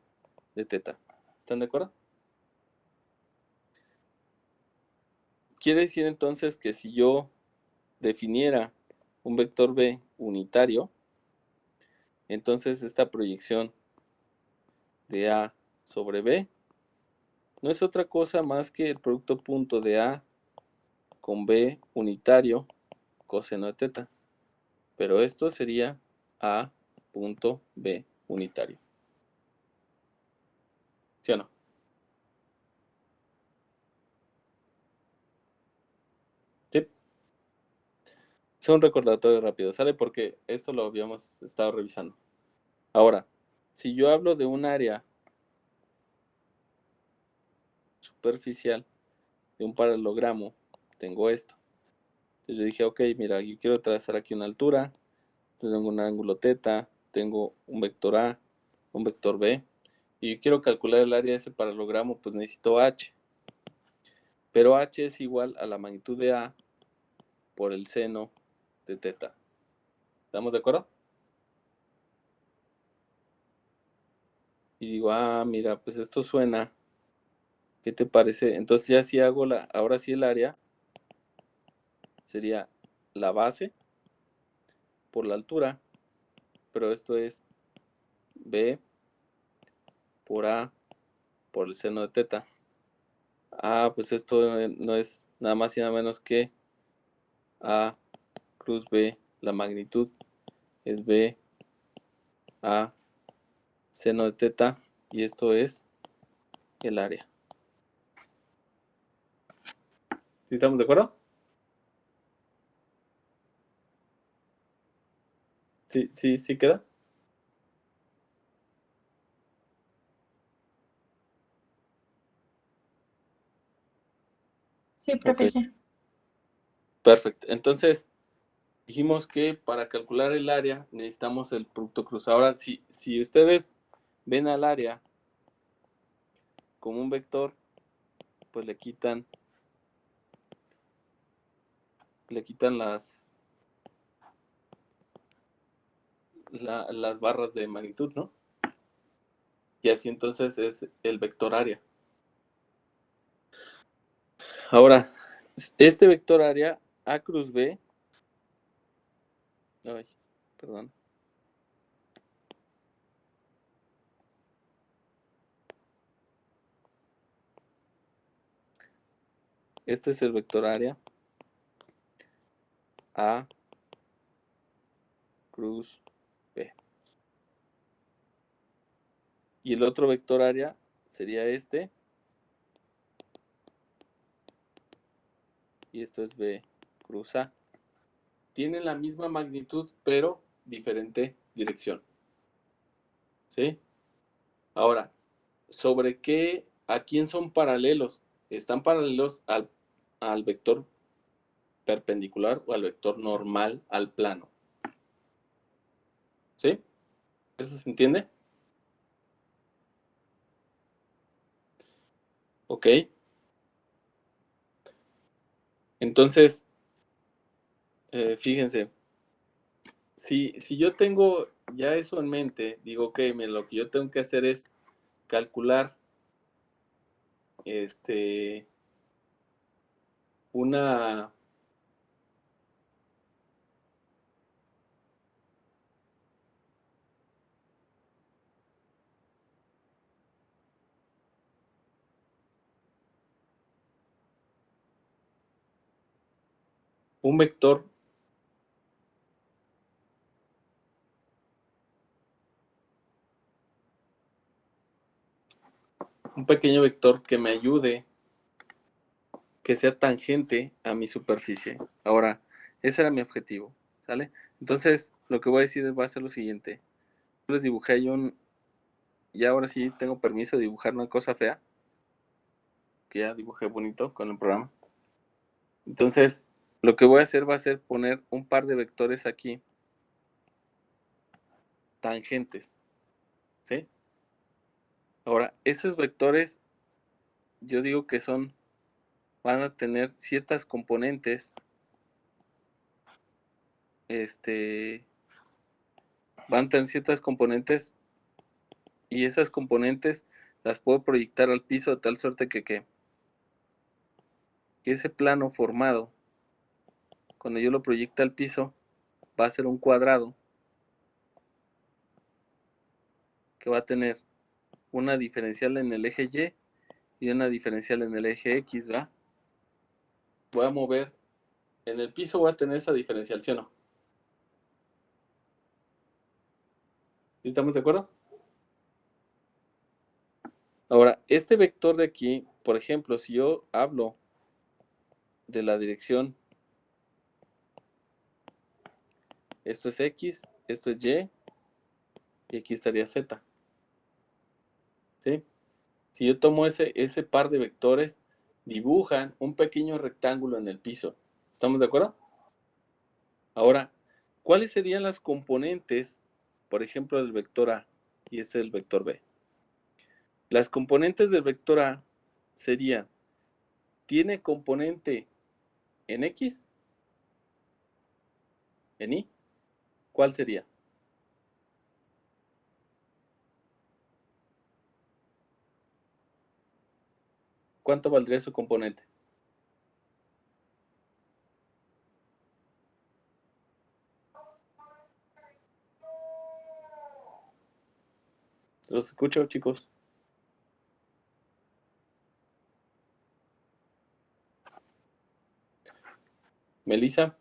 de teta. ¿Están de acuerdo? Quiere decir entonces que si yo definiera un vector B unitario, entonces esta proyección de A sobre B no es otra cosa más que el producto punto de A con B unitario coseno de teta. Pero esto sería A punto B unitario. ¿Sí o no? ¿Sí? Es un recordatorio rápido, ¿sale? Porque esto lo habíamos estado revisando. Ahora, si yo hablo de un área superficial de un paralelogramo, tengo esto. Entonces yo dije, ok, mira, yo quiero trazar aquí una altura, tengo un ángulo teta, tengo un vector A, un vector B, y yo quiero calcular el área de ese paralelogramo, pues necesito H. Pero H es igual a la magnitud de A por el seno de teta. ¿Estamos de acuerdo? Y digo, mira, pues esto suena. ¿Qué te parece? Entonces ya si hago ahora sí el área, sería la base por la altura, pero esto es B por A por el seno de teta. Pues esto no es nada más y nada menos que A cruz B, la magnitud es B A seno de teta, y esto es el área. ¿Sí estamos de acuerdo? ¿Sí queda? Sí, Ok, profe, ya. perfecto. Entonces, dijimos que para calcular el área necesitamos el producto cruz. Ahora, si ustedes ven al área como un vector, pues le quitan las barras de magnitud, ¿no? Y así entonces es el vector área. Ahora, este vector área A cruz B, ay, perdón. Este es el vector área A cruz B. Y el otro vector área sería este. Y esto es B cruz A. Tienen la misma magnitud, pero diferente dirección. ¿Sí? Ahora, ¿a quién son paralelos? Están paralelos al vector perpendicular o al vector normal al plano. ¿Sí? ¿Eso se entiende? Ok. Entonces, fíjense, si yo tengo ya eso en mente, digo, ok, mira, lo que yo tengo que hacer es calcular una un vector un pequeño vector que me ayude, que sea tangente a mi superficie. Ahora, ese era mi objetivo, ¿sale? Entonces, lo que voy a decir va a ser lo siguiente. Yo les dibujé ahí y ahora sí tengo permiso de dibujar una cosa fea, que ya dibujé bonito con el programa. Entonces, lo que voy a hacer va a ser poner un par de vectores aquí, tangentes, ¿sí? Ahora, esos vectores, yo digo que van a tener ciertas componentes, van a tener ciertas componentes y esas componentes las puedo proyectar al piso de tal suerte que ese plano formado, cuando yo lo proyecte al piso, va a ser un cuadrado que va a tener una diferencial en el eje Y una diferencial en el eje X, ¿va? Voy a mover, en el piso voy a tener esa diferencial, ¿sí o no? ¿Sí estamos de acuerdo? Ahora, este vector de aquí, por ejemplo, si yo hablo de la dirección, esto es X, esto es y aquí estaría Z, ¿sí? Si yo tomo ese par de vectores, dibujan un pequeño rectángulo en el piso. ¿Estamos de acuerdo? Ahora, ¿cuáles serían las componentes, por ejemplo, del vector A y este del vector B? Las componentes del vector A serían, ¿tiene componente en X? ¿En Y? ¿Cuál sería? ¿Cuánto valdría su componente? ¿Los escucho, chicos? ¿Melissa?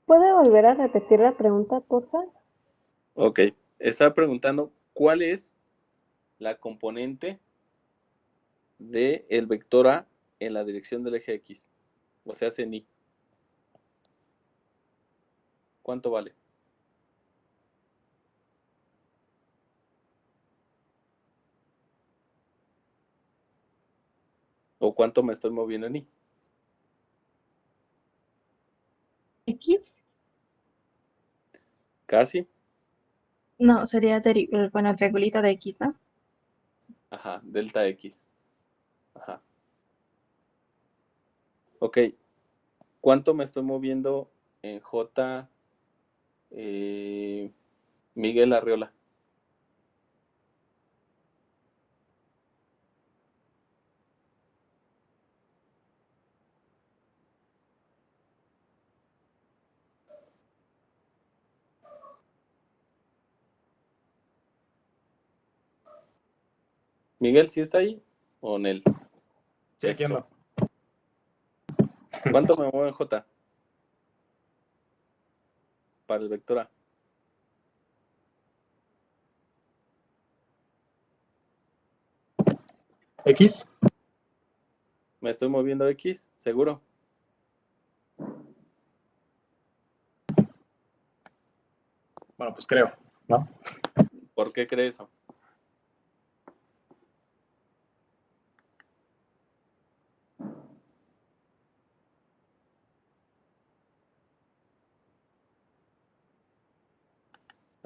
¿Puede volver a repetir la pregunta, por favor? Ok. Estaba preguntando, ¿cuál es la componente del vector A en la dirección del eje X? O sea, en Y. ¿Cuánto vale? ¿O cuánto me estoy moviendo en Y? X, ¿Casi? no, sería, bueno, triangulito de X, ¿no? Ajá, delta X. Ajá. Ok. ¿Cuánto me estoy moviendo en J, Miguel Arriola? ¿Miguel sí está ahí? ¿O Nel? Sí, aquí Eso. ando. ¿Cuánto me muevo en J? Para el vector A. X. ¿Me estoy moviendo X? ¿Seguro? Bueno, pues creo, ¿no? ¿Por qué cree eso?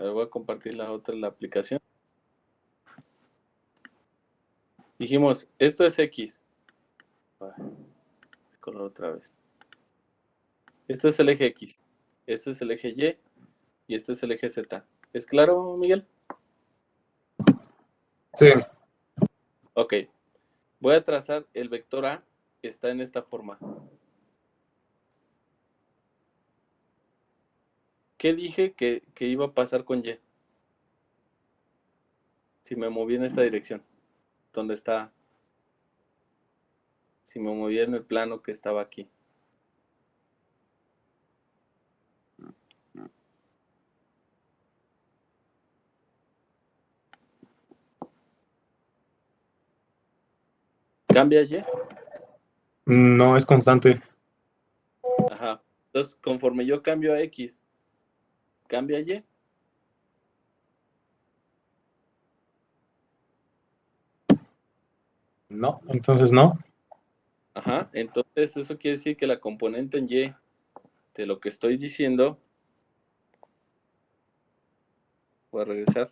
A ver, voy a compartir la aplicación. Dijimos, esto es X. Ay, color otra vez. Esto es el eje X, este es el eje Y y este es el eje Z. ¿Es claro, Miguel? Sí. Ok. Voy a trazar el vector A, que está en esta forma. ¿Qué dije que iba a pasar con Y? Si me moví en esta dirección, ¿dónde está? Si me movía en el plano que estaba aquí. ¿Cambia Y? No es constante. Ajá. Entonces, conforme yo cambio a X, ¿cambia Y? No, entonces no. Ajá. Entonces, eso quiere decir que la componente en Y de lo que estoy diciendo, voy a regresar.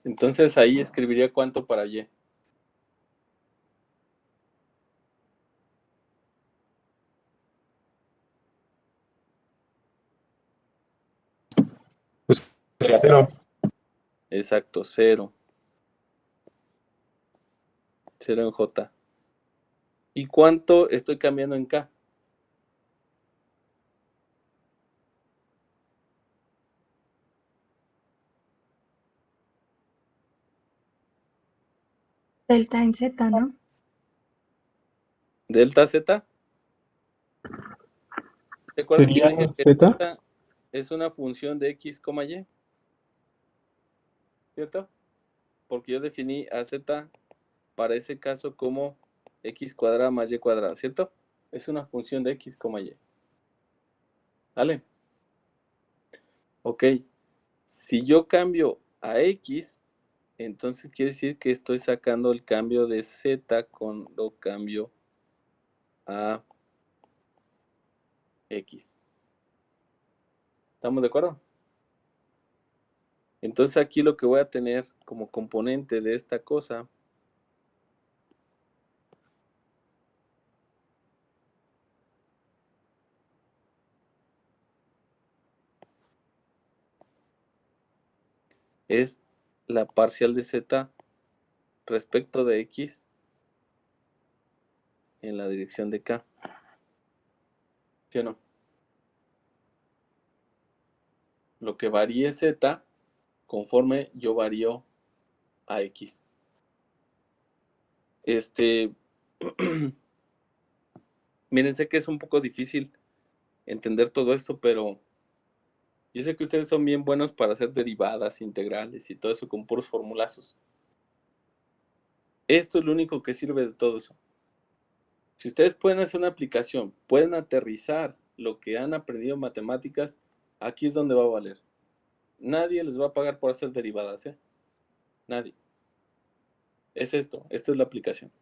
Entonces, ahí escribiría cuánto para Y. Pues sería 0. Exacto, 0. 0 en J. ¿Y cuánto estoy cambiando en K? Delta en Z, ¿no? Delta Z. ¿Se acuerdan que yo Sería dije que Z. Z es una función de X, Y? ¿Cierto? Porque yo definí a Z para ese caso como X cuadrada más Y cuadrada, ¿cierto? Es una función de X, Y. ¿Vale? Ok. Si yo cambio a X, entonces quiere decir que estoy sacando el cambio de Z cuando cambio a X. ¿Estamos de acuerdo? Entonces aquí lo que voy a tener como componente de esta cosa es la parcial de Z respecto de X en la dirección de K. ¿Sí o no? Lo que varíe Z conforme yo varío a X. Miren, sé que es un poco difícil entender todo esto, pero yo sé que ustedes son bien buenos para hacer derivadas, integrales y todo eso con puros formulazos. Esto es lo único que sirve de todo eso. Si ustedes pueden hacer una aplicación, pueden aterrizar lo que han aprendido en matemáticas, aquí es donde va a valer. Nadie les va a pagar por hacer derivadas, ¿eh? Nadie. Es esto, esta es la aplicación.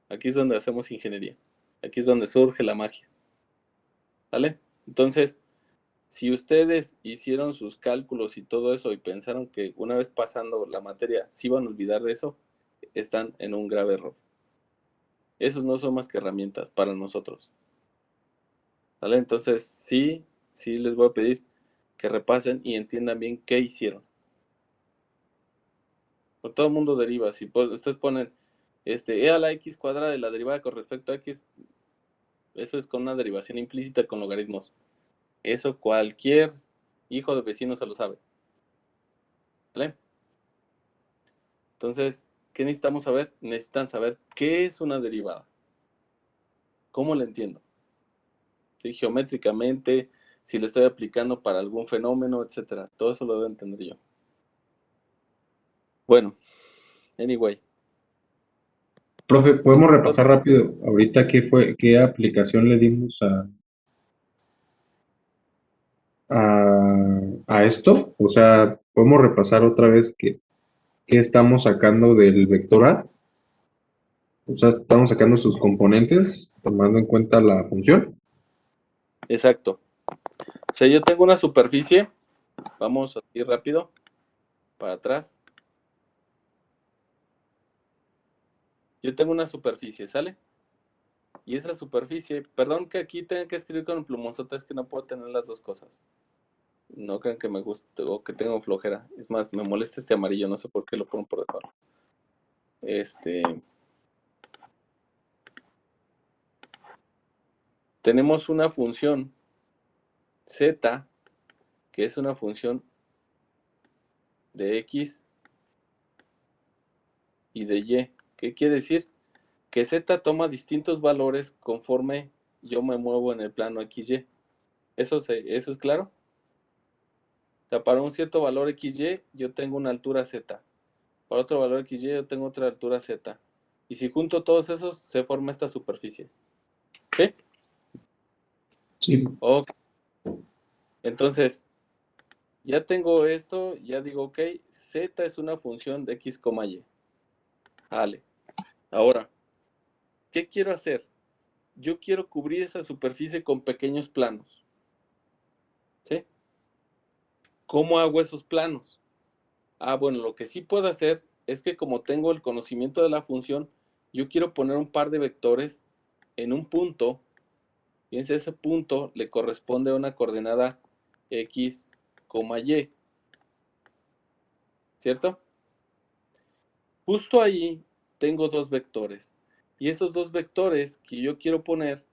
Aquí es donde hacemos ingeniería. Aquí es donde surge la magia. ¿Vale? Entonces, si ustedes hicieron sus cálculos y todo eso y pensaron que una vez pasando la materia se iban a olvidar de eso, están en un grave error. Esos no son más que herramientas para nosotros. ¿Vale? Entonces, sí les voy a pedir que repasen y entiendan bien qué hicieron. Por todo el mundo deriva. Si ustedes ponen e a la x cuadrada y la derivada con respecto a x, eso es con una derivación implícita con logaritmos. Eso cualquier hijo de vecino se lo sabe. ¿Vale? Entonces, ¿qué necesitamos saber? Necesitan saber qué es una derivada. ¿Cómo la entiendo? ¿Sí? Geométricamente, si le estoy aplicando para algún fenómeno, etcétera. Todo eso lo debo entender yo. Bueno, anyway. Profe, ¿podemos repasar rápido ahorita qué aplicación le dimos a esto? O sea, ¿podemos repasar otra vez qué estamos sacando del vector A? O sea, estamos sacando sus componentes, tomando en cuenta la función. Exacto. O sea, yo tengo una superficie Vamos así rápido, para atrás. Yo tengo una superficie, ¿sale? Y esa superficie, perdón que aquí tenga que escribir con el plumonzote, es que no puedo tener las dos cosas. No crean que me guste o que tengo flojera. Es más, me molesta este amarillo, no sé por qué lo pongo por debajo. Tenemos una función z, que es una función de x y de y. ¿Qué quiere decir? Que z toma distintos valores conforme yo me muevo en el plano XY. ¿Eso es claro? O sea, para un cierto valor XY yo tengo una altura z. Para otro valor XY yo tengo otra altura z. Y si junto todos esos, se forma esta superficie. ¿Sí? Sí. Ok. Entonces, ya tengo esto, ya digo, ok, z es una función de x, y. Vale. Ahora, ¿qué quiero hacer? Yo quiero cubrir esa superficie con pequeños planos. ¿Sí? ¿Cómo hago esos planos? Bueno, lo que sí puedo hacer es que como tengo el conocimiento de la función, yo quiero poner un par de vectores en un punto. Fíjense, ese punto le corresponde a una coordenada x, y. ¿Cierto? Justo ahí tengo dos vectores. Y esos dos vectores que yo quiero poner,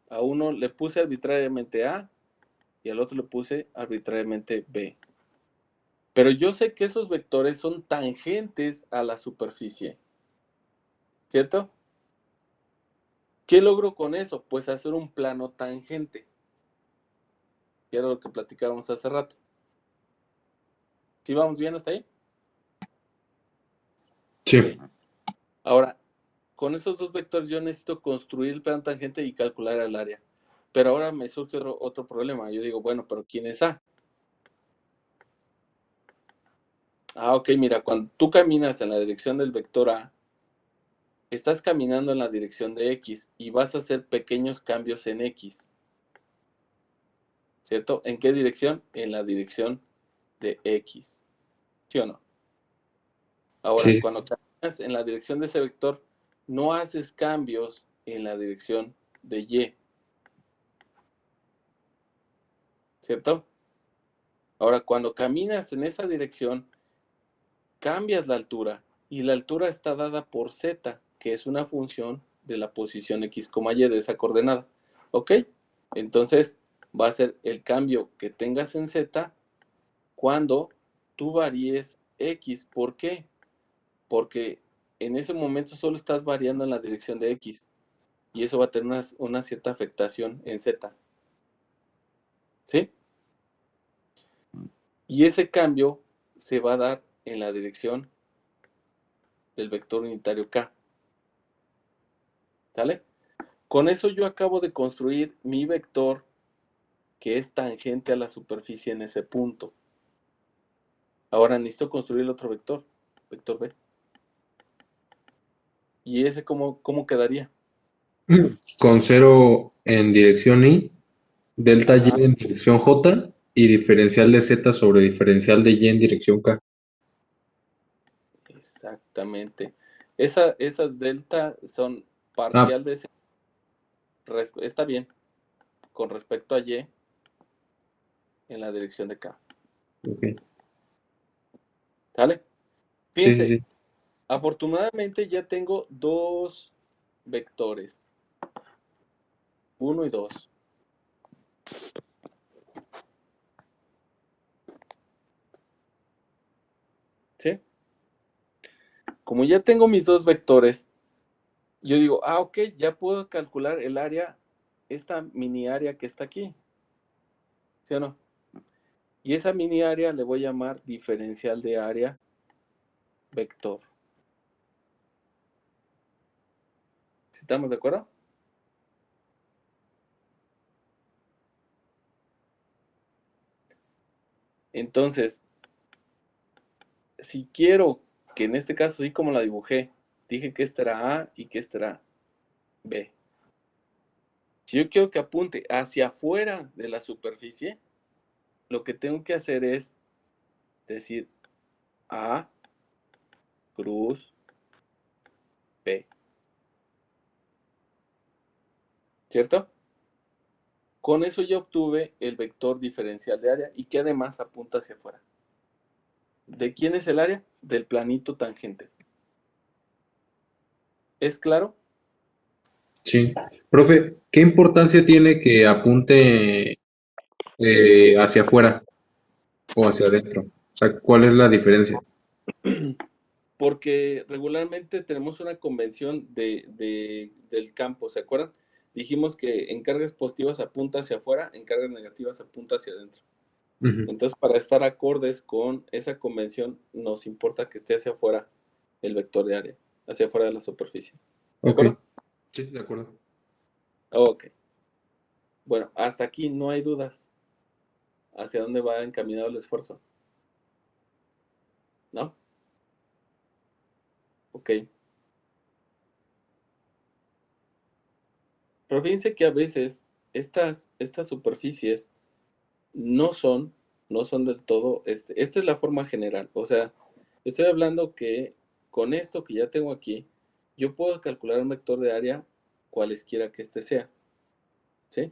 a uno le puse arbitrariamente A y al otro le puse arbitrariamente B. Pero yo sé que esos vectores son tangentes a la superficie. ¿Cierto? ¿Qué logro con eso? Pues hacer un plano tangente. Que era lo que platicábamos hace rato. ¿Sí vamos bien hasta ahí? Sí. Ahora, con esos dos vectores yo necesito construir el plano tangente y calcular el área. Pero ahora me surge otro problema. Yo digo, bueno, pero ¿quién es A? Ok, mira, cuando tú caminas en la dirección del vector A, estás caminando en la dirección de X y vas a hacer pequeños cambios en X. ¿Cierto? ¿En qué dirección? En la dirección de X. ¿Sí o no? Ahora, Sí. cuando caminas en la dirección de ese vector, no haces cambios en la dirección de Y. ¿Cierto? Ahora, cuando caminas en esa dirección, cambias la altura y la altura está dada por Z, que es una función de la posición X, Y de esa coordenada. ¿Ok? Entonces, va a ser el cambio que tengas en Z cuando tú varíes X. ¿Por qué? Porque en ese momento solo estás variando en la dirección de X y eso va a tener una cierta afectación en Z. ¿Sí? Y ese cambio se va a dar en la dirección del vector unitario K. ¿Sale? Con eso yo acabo de construir mi vector que es tangente a la superficie en ese punto. Ahora necesito construir el otro vector, vector B. ¿Y ese cómo quedaría? Con 0 en dirección Y, delta Ajá, Y en dirección J y diferencial de Z sobre diferencial de Y en dirección K. exactamente. Esas delta son Ah, parcial de ese. Está bien, con respecto a Y en la dirección de K. ok. ¿Sale? Sí, sí, Fíjense, sí. afortunadamente ya tengo dos vectores. 1 y 2. ¿Sí? Como ya tengo mis dos vectores, yo digo, ok, ya puedo calcular el área, esta mini área que está aquí. ¿Sí o no? Y esa mini área le voy a llamar diferencial de área vector. ¿Estamos de acuerdo? Entonces, si quiero que en este caso, así como la dibujé, dije que esta era A y que esta era B. Si yo quiero que apunte hacia afuera de la superficie, lo que tengo que hacer es decir A, cruz, B. ¿Cierto? Con eso yo obtuve el vector diferencial de área y que además apunta hacia afuera. ¿De quién es el área? Del planito tangente. ¿Es claro? Sí. Profe, ¿qué importancia tiene que apunte hacia afuera o hacia adentro? O sea, ¿cuál es la diferencia? Porque regularmente tenemos una convención del campo, ¿se acuerdan? Dijimos que en cargas positivas apunta hacia afuera, en cargas negativas apunta hacia adentro. Ujú. Entonces, para estar acordes con esa convención, nos importa que esté hacia afuera el vector de área, hacia afuera de la superficie. ¿De Ok. acuerdo? Sí, de acuerdo. Ok. Bueno, hasta aquí no hay dudas. ¿Hacia dónde va encaminado el esfuerzo? ¿No? Ok. Pero fíjense que a veces estas superficies no son, no son del todo, esta es la forma general. O sea, estoy hablando que con esto que ya tengo aquí, yo puedo calcular un vector de área cualesquiera que este sea. ¿Sí?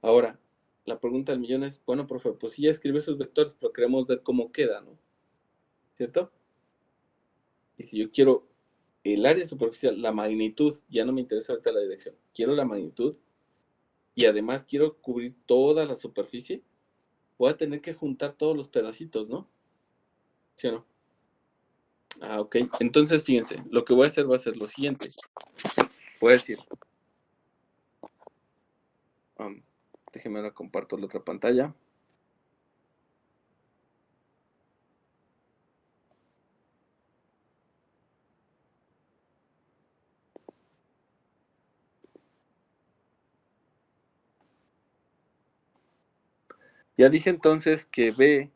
Ahora, la pregunta del millón es, bueno, profe, pues sí ya escribí esos vectores, pero queremos ver cómo queda, ¿no? ¿Cierto? Y si yo quiero el área superficial, la magnitud, ya no me interesa ahorita la dirección, quiero la magnitud y además quiero cubrir toda la superficie, voy a tener que juntar todos los pedacitos, ¿no? ¿Sí o no? Ah, ok. Entonces, fíjense, lo que voy a hacer va a ser lo siguiente. Voy a decir, um, déjenme ahora comparto la otra pantalla. Ya dije entonces que B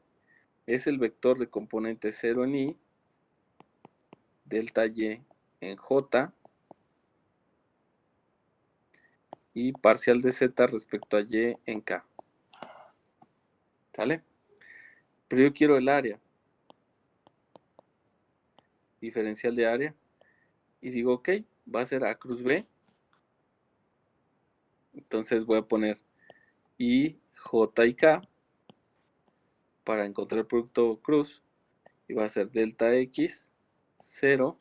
es el vector de componente 0 en I, delta Y en J y parcial de Z respecto a Y en K. ¿Sale? Pero yo quiero el área, diferencial de área, y digo, ok, va a ser A cruz B. Entonces voy a poner I, J y K para encontrar el producto cruz, y va a ser delta X, 0,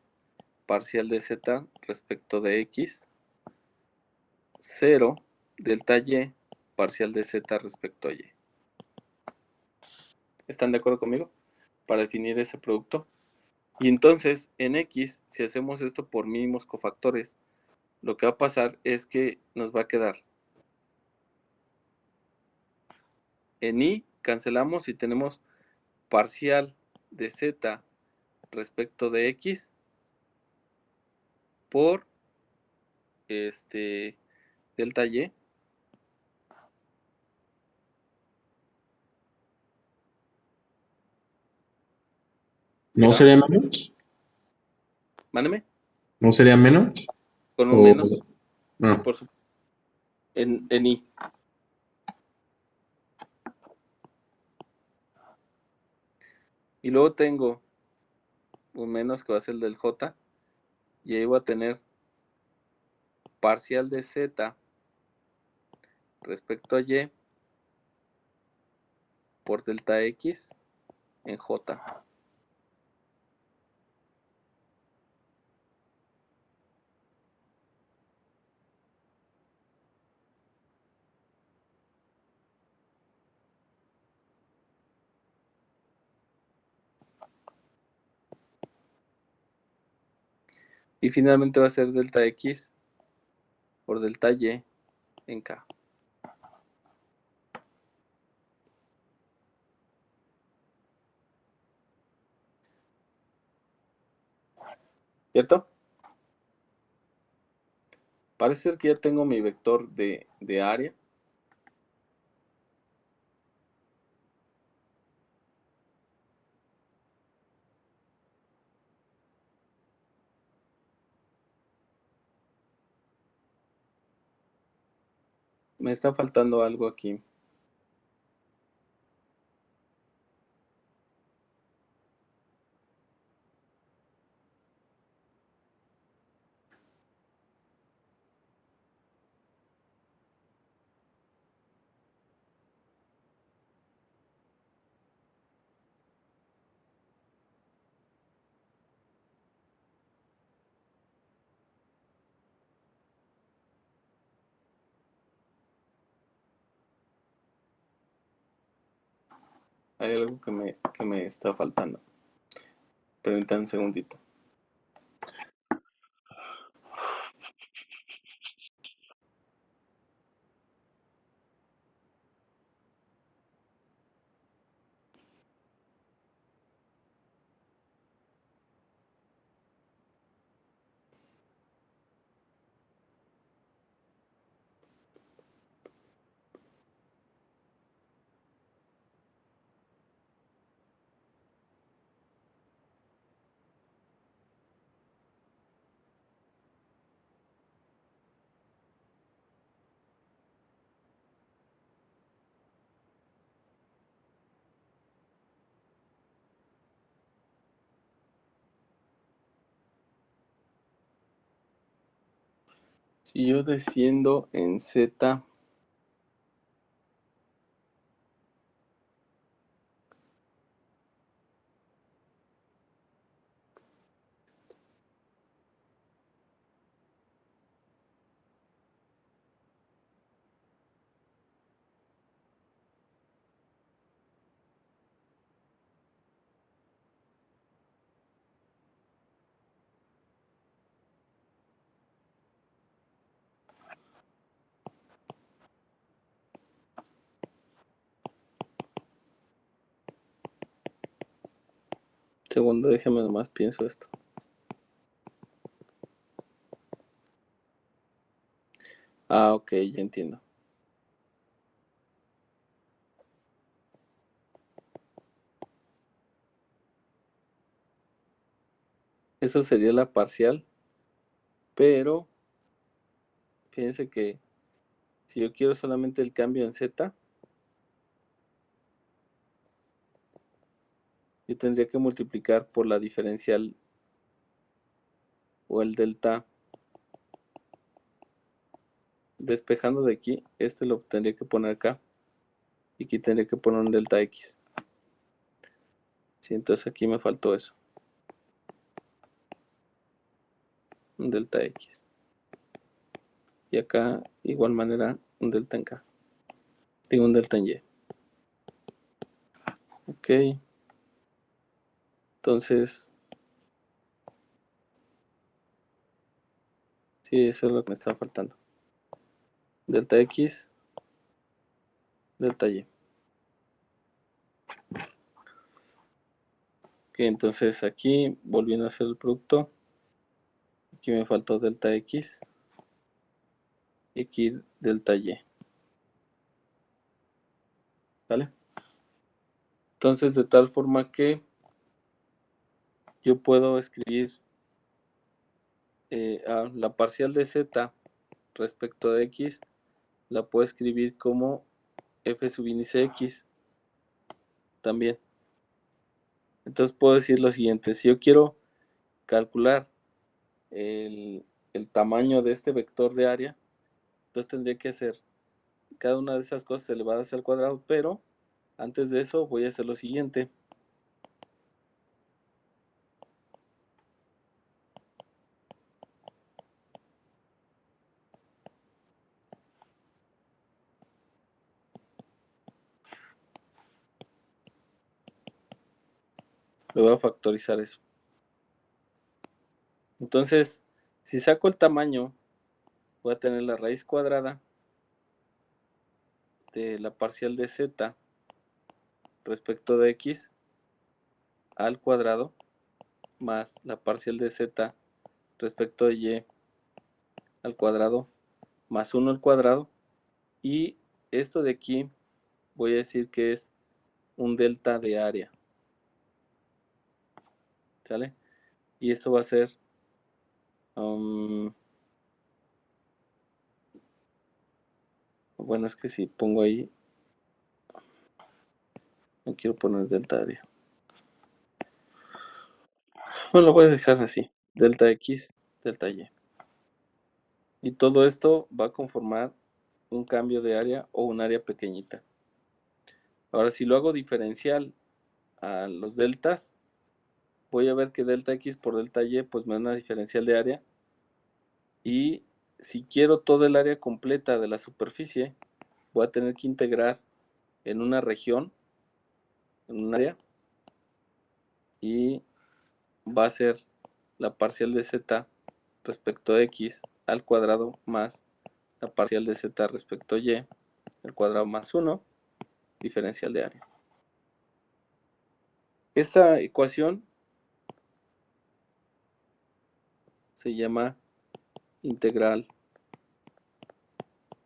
parcial de Z respecto de X, 0, delta Y, parcial de Z respecto a Y. ¿Están de acuerdo conmigo? Para definir ese producto. Y entonces, en X, si hacemos esto por mínimos cofactores, lo que va a pasar es que nos va a quedar en Y, cancelamos y tenemos parcial de Z respecto de X por delta Y. ¿No ¿Va? sería menos? Mándeme, ¿No sería menos? con un O, menos, sí, ah, por supuesto, en Y. Y luego tengo un menos que va a ser el del J, y ahí voy a tener parcial de Z respecto a Y por delta X en J. Y finalmente va a ser delta X por delta Y en K. ¿Cierto? Parece ser que ya tengo mi vector de área. Me está faltando algo aquí. Hay algo que me está faltando. Permítanme un segundito. Si yo desciendo en Z, segundo, déjeme nomás pienso esto. Ah, ok, ya entiendo. Eso sería la parcial, pero fíjense que si yo quiero solamente el cambio en Z, yo tendría que multiplicar por la diferencial o el delta. Despejando de aquí, este lo tendría que poner acá. Y aquí tendría que poner un delta X. Sí, entonces aquí me faltó eso. Un delta X. Y acá, igual manera, un delta en K. Digo, un delta en Y. Ok. Entonces, sí, eso es lo que me está faltando. Delta X, delta Y. Ok, entonces aquí, volviendo a hacer el producto, aquí me faltó delta X y aquí delta Y. ¿Vale? Entonces, de tal forma que yo puedo escribir la parcial de Z respecto de X, la puedo escribir como F subíndice X también. Entonces puedo decir lo siguiente: si yo quiero calcular el tamaño de este vector de área, entonces tendría que hacer cada una de esas cosas elevadas al cuadrado, pero antes de eso voy a hacer lo siguiente. Le voy a factorizar eso. Entonces, si saco el tamaño, voy a tener la raíz cuadrada de la parcial de Z respecto de X al cuadrado más la parcial de Z respecto de Y al cuadrado más 1 al cuadrado, y esto de aquí voy a decir que es un delta de área, ¿sale? Y esto va a ser bueno, es que si pongo ahí, no quiero poner delta área. Bueno, lo voy a dejar así, delta X, delta Y. Y todo esto va a conformar un cambio de área o un área pequeñita. Ahora, si lo hago diferencial a los deltas, voy a ver que delta X por delta Y pues me da una diferencial de área. Y si quiero todo el área completa de la superficie, voy a tener que integrar en una región en un área y va a ser la parcial de z respecto a x al cuadrado más la parcial de z respecto a y al cuadrado más 1, diferencial de área. Esta ecuación se llama integral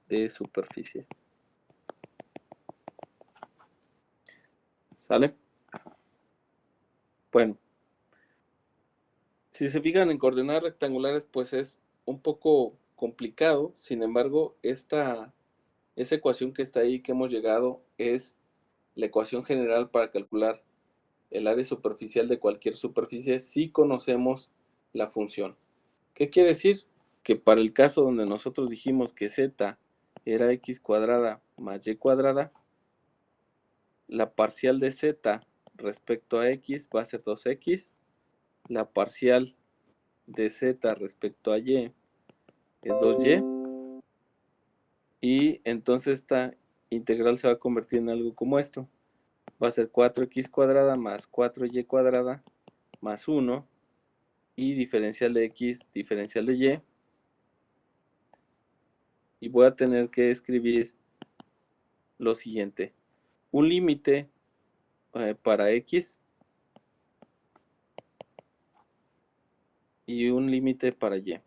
de superficie. ¿Sale? Bueno, si se fijan en coordenadas rectangulares, pues es un poco complicado. Sin embargo, esa ecuación que está ahí, que hemos llegado, es la ecuación general para calcular el área superficial de cualquier superficie si conocemos la función. ¿Qué quiere decir? Que para el caso donde nosotros dijimos que z era x cuadrada más y cuadrada, la parcial de z respecto a x va a ser 2x, la parcial de z respecto a y es 2y, y entonces esta integral se va a convertir en algo como esto. Va a ser 4x cuadrada más 4y cuadrada más 1, y diferencial de x, diferencial de y. Y voy a tener que escribir lo siguiente. Un límite para x y un límite para y.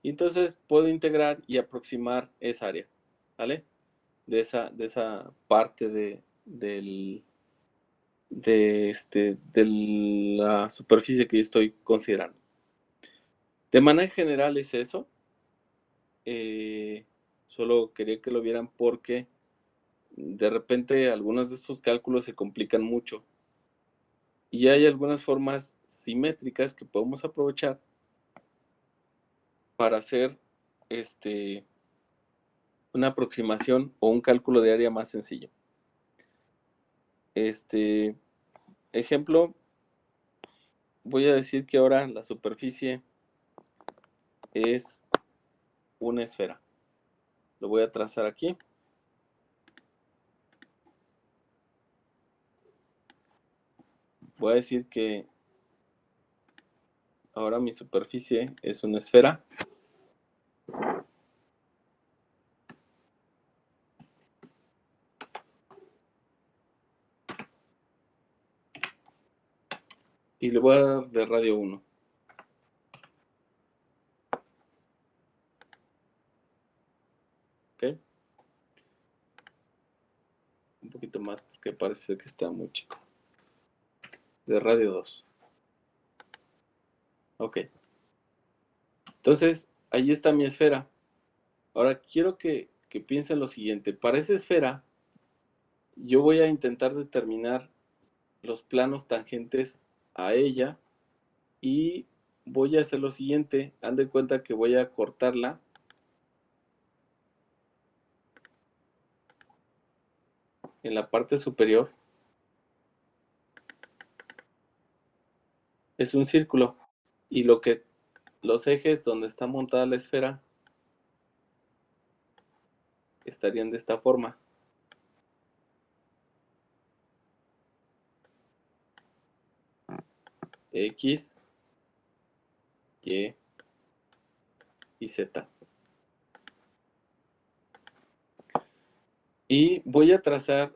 Y entonces puedo integrar y aproximar esa área, ¿vale? De esa parte de la superficie que yo estoy considerando. De manera general es eso. Solo quería que lo vieran porque de repente algunos de estos cálculos se complican mucho. Y hay algunas formas simétricas que podemos aprovechar para hacer una aproximación o un cálculo de área más sencillo. Ejemplo, voy a decir que ahora la superficie es una esfera. Lo voy a trazar aquí. Voy a decir que ahora mi superficie es una esfera. Y le voy a dar de radio 1. ¿Ok? Un poquito más porque parece que está muy chico. De radio 2. Ok. Entonces, ahí está mi esfera. Ahora quiero que piensen lo siguiente. Para esa esfera, yo voy a intentar determinar los planos tangentes a ella y voy a hacer lo siguiente. Han de cuenta que voy a cortarla en la parte superior. Es un círculo y los ejes donde está montada la esfera estarían de esta forma. X, Y y Z. Y voy a trazar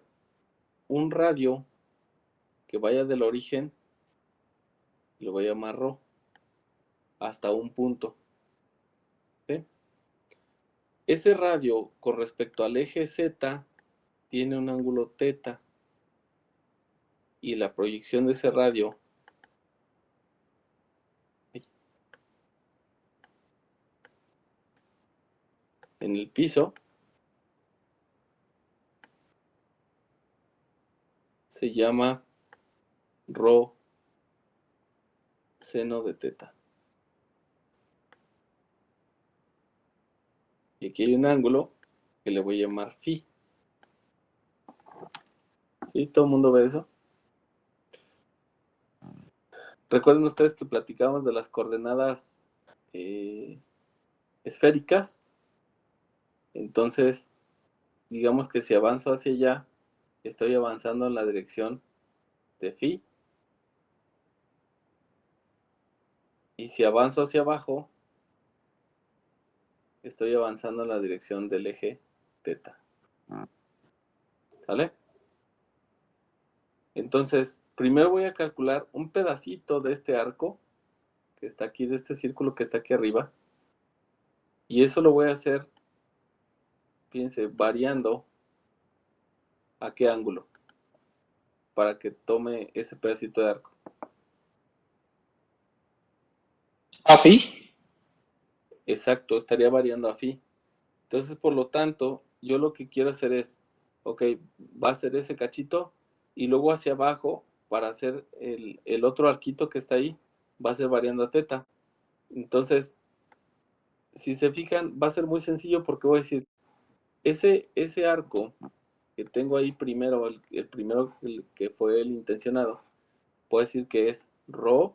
un radio que vaya del origen, lo voy a llamar ρ, hasta un punto. ¿Sí? Ese radio con respecto al eje Z tiene un ángulo θ y la proyección de ese radio en el piso se llama ρ seno de θ. Y aquí hay un ángulo que le voy a llamar φ. ¿Sí? ¿Todo el mundo ve eso? Recuerden ustedes que platicábamos de las coordenadas esféricas. Entonces, digamos que si avanzo hacia allá, estoy avanzando en la dirección de phi. Y si avanzo hacia abajo, estoy avanzando en la dirección del eje teta. ¿Sale? Entonces, primero voy a calcular un pedacito de este arco que está aquí, de este círculo que está aquí arriba. Y eso lo voy a hacer, fíjense, variando a qué ángulo, para que tome ese pedacito de arco. ¿A phi? Exacto, estaría variando a phi. Entonces, por lo tanto, yo lo que quiero hacer es, ok, va a ser ese cachito, y luego hacia abajo, para hacer el otro arquito que está ahí, va a ser variando a teta. Entonces, si se fijan, va a ser muy sencillo porque voy a decir, ese arco que tengo ahí primero, el primero el que fue el intencionado, puedo decir que es ρ,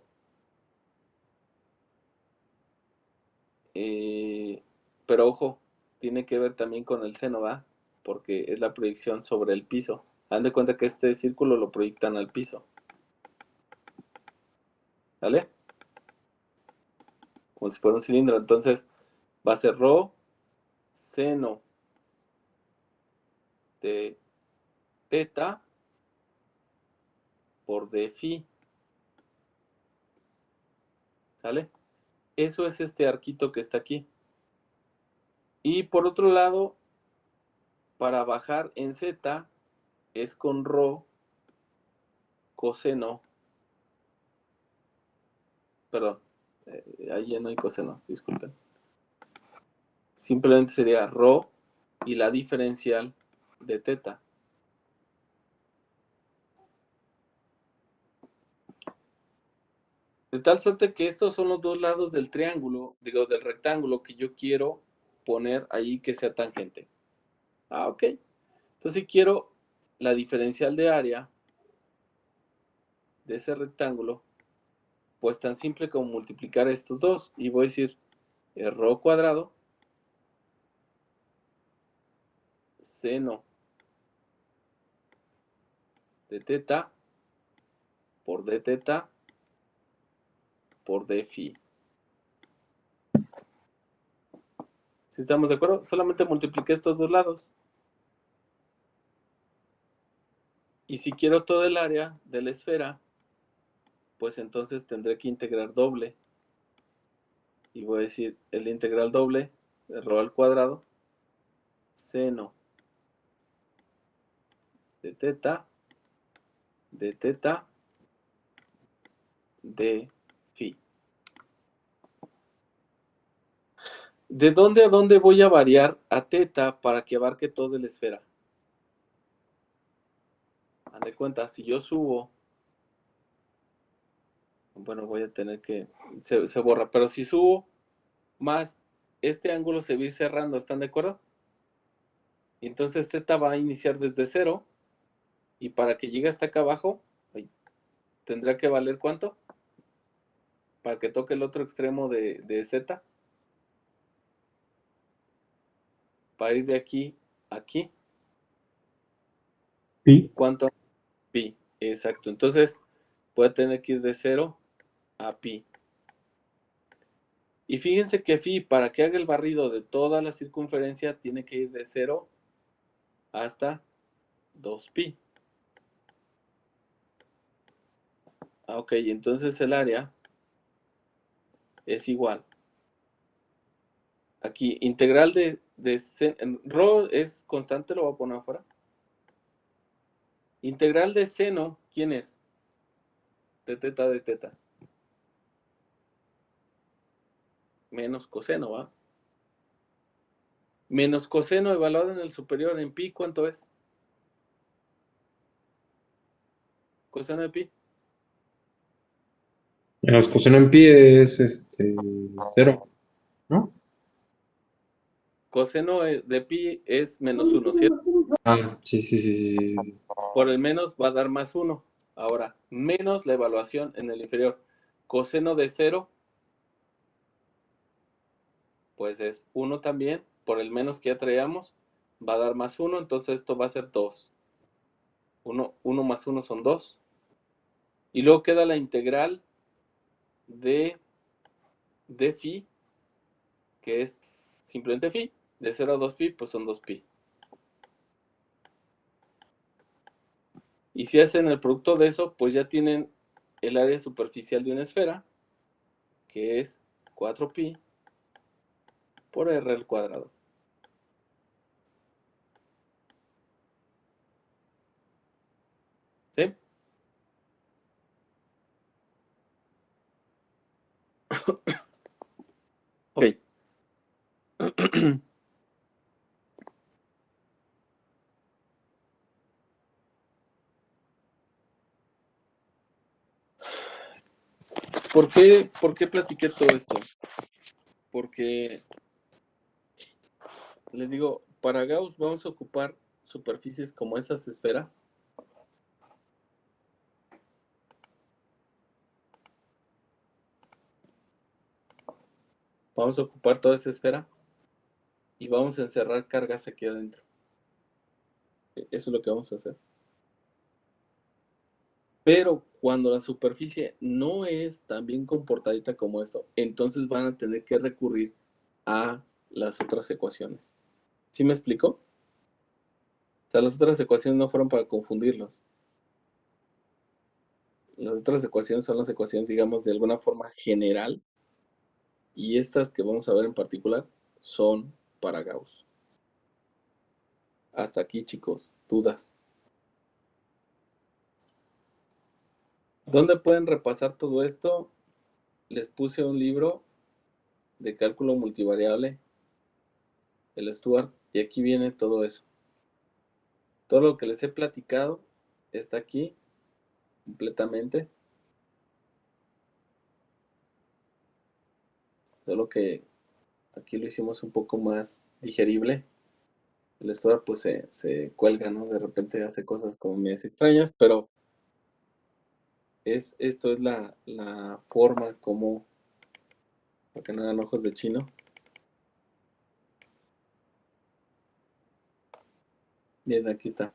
pero ojo, tiene que ver también con el seno, ¿va? Porque es la proyección sobre el piso. Han de cuenta que este círculo lo proyectan al piso. ¿Vale? Como si fuera un cilindro. Entonces, va a ser ρ seno de teta por d phi. ¿Sale? Eso es este arquito que está aquí. Y por otro lado, para bajar en z, es con ρ coseno. Perdón, ahí ya no hay coseno, disculpen. Simplemente sería ρ y la diferencial de teta. De tal suerte que estos son los dos lados del triángulo, digo, del rectángulo que yo quiero poner ahí que sea tangente. Ah, ok. Entonces, si quiero la diferencial de área de ese rectángulo, pues tan simple como multiplicar estos dos. Y voy a decir ρ cuadrado seno de teta por d teta por d phi. ¿Sí estamos de acuerdo? Solamente multipliqué estos dos lados. Y si quiero todo el área de la esfera, pues entonces tendré que integrar doble. Y voy a decir el integral doble de ρ al cuadrado seno de teta de phi. ¿De dónde a dónde voy a variar a teta para que abarque toda la esfera? Haz de cuenta, si yo subo, bueno, voy a tener que, se borra, pero si subo más, este ángulo se va a ir cerrando, ¿están de acuerdo? Y entonces teta va a iniciar desde 0, y para que llegue hasta acá abajo, tendrá que valer ¿cuánto? Para que toque el otro extremo de z, para ir de aquí a aquí. Sí. ¿Cuánto? Pi, exacto. Entonces, voy a tener que ir de 0 a pi. Y fíjense que phi, para que haga el barrido de toda la circunferencia, tiene que ir de 0 hasta 2pi. Ah, ok, entonces el área es igual. Aquí, integral de ρ es constante, lo voy a poner afuera. Integral de seno, ¿quién es? De teta. Menos coseno, ¿va? Menos coseno evaluado en el superior en pi, ¿cuánto es? Coseno de pi. Menos coseno en pi es 0, ¿no? Coseno de pi es menos 1, ¿cierto? Ah, sí. Por el menos va a dar más 1. Ahora, menos la evaluación en el inferior. Coseno de 0, pues es 1 también. Por el menos que ya traíamos, va a dar más 1. Entonces esto va a ser 2. 1 más 1 son 2. Y luego queda la integral de phi, que es simplemente phi. De 0 a 2pi, pues son 2pi. Y si hacen el producto de eso, pues ya tienen el área superficial de una esfera, que es 4pi por r al cuadrado. ¿Sí? Ok. ¿Por qué platiqué todo esto? Porque, les digo, para Gauss vamos a ocupar superficies como esas esferas. Vamos a ocupar toda esa esfera y vamos a encerrar cargas aquí adentro. Eso es lo que vamos a hacer. Pero cuando la superficie no es tan bien comportadita como esto, entonces van a tener que recurrir a las otras ecuaciones. ¿Sí me explico? O sea, las otras ecuaciones no fueron para confundirlos. Las otras ecuaciones son las ecuaciones, digamos, de alguna forma general. Y estas que vamos a ver en particular son para Gauss. Hasta aquí, chicos, dudas. ¿Dónde pueden repasar todo esto? Les puse un libro de cálculo multivariable, el Stuart, y aquí viene todo eso. Todo lo que les he platicado está aquí completamente. Solo que aquí lo hicimos un poco más digerible. El Stuart pues se cuelga, ¿no? De repente hace cosas como medias extrañas, pero esto es la forma como, para que no hagan ojos de chino. Bien, aquí está.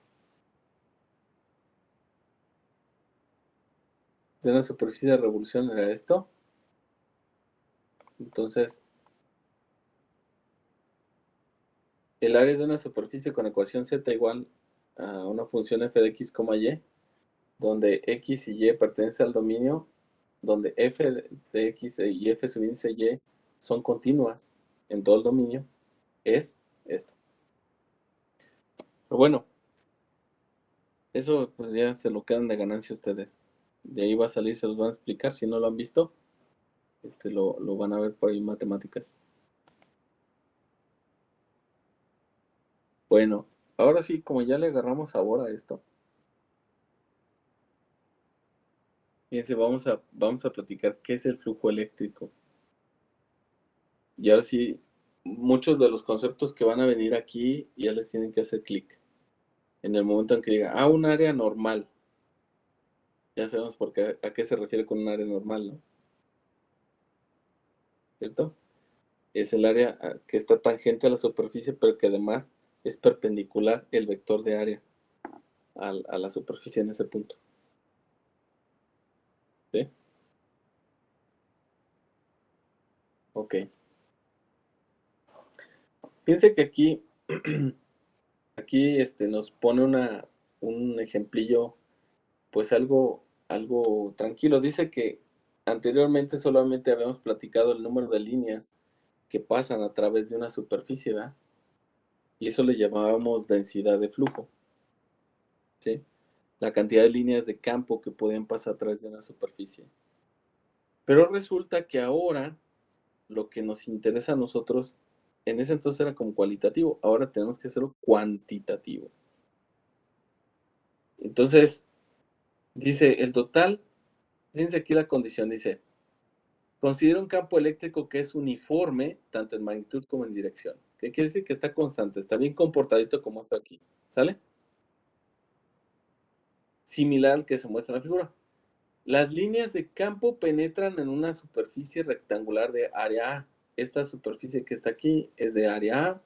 De una superficie de revolución era esto. Entonces, el área de una superficie con ecuación z igual a una función f de x, y, donde x y y pertenecen al dominio, donde f de x y f sub índice y son continuas en todo el dominio, es esto. Pero bueno, eso pues ya se lo quedan de ganancia ustedes. De ahí va a salir, se los van a explicar. Si no lo han visto, lo van a ver por ahí en matemáticas. Bueno, ahora sí, como ya le agarramos sabor a esto, fíjense, vamos a platicar qué es el flujo eléctrico. Y ahora sí, muchos de los conceptos que van a venir aquí ya les tienen que hacer clic. En el momento en que diga, un área normal. Ya sabemos a qué se refiere con un área normal, ¿no? ¿Cierto? Es el área que está tangente a la superficie, pero que además es perpendicular el vector de área a la superficie en ese punto. ¿Sí? Ok. Piense que aquí, nos pone un ejemplillo, pues algo tranquilo. Dice que anteriormente solamente habíamos platicado el número de líneas que pasan a través de una superficie, ¿verdad? Y eso le llamábamos densidad de flujo. ¿Sí? La cantidad de líneas de campo que podían pasar a través de una superficie. Pero resulta que ahora lo que nos interesa a nosotros, en ese entonces era como cualitativo, ahora tenemos que hacerlo cuantitativo. Entonces, dice el total, fíjense aquí la condición, dice, considera un campo eléctrico que es uniforme, tanto en magnitud como en dirección. ¿Qué quiere decir? Que está constante, está bien comportadito como está aquí. ¿Sale? Similar al que se muestra en la figura. Las líneas de campo penetran en una superficie rectangular de área A. Esta superficie que está aquí es de área A,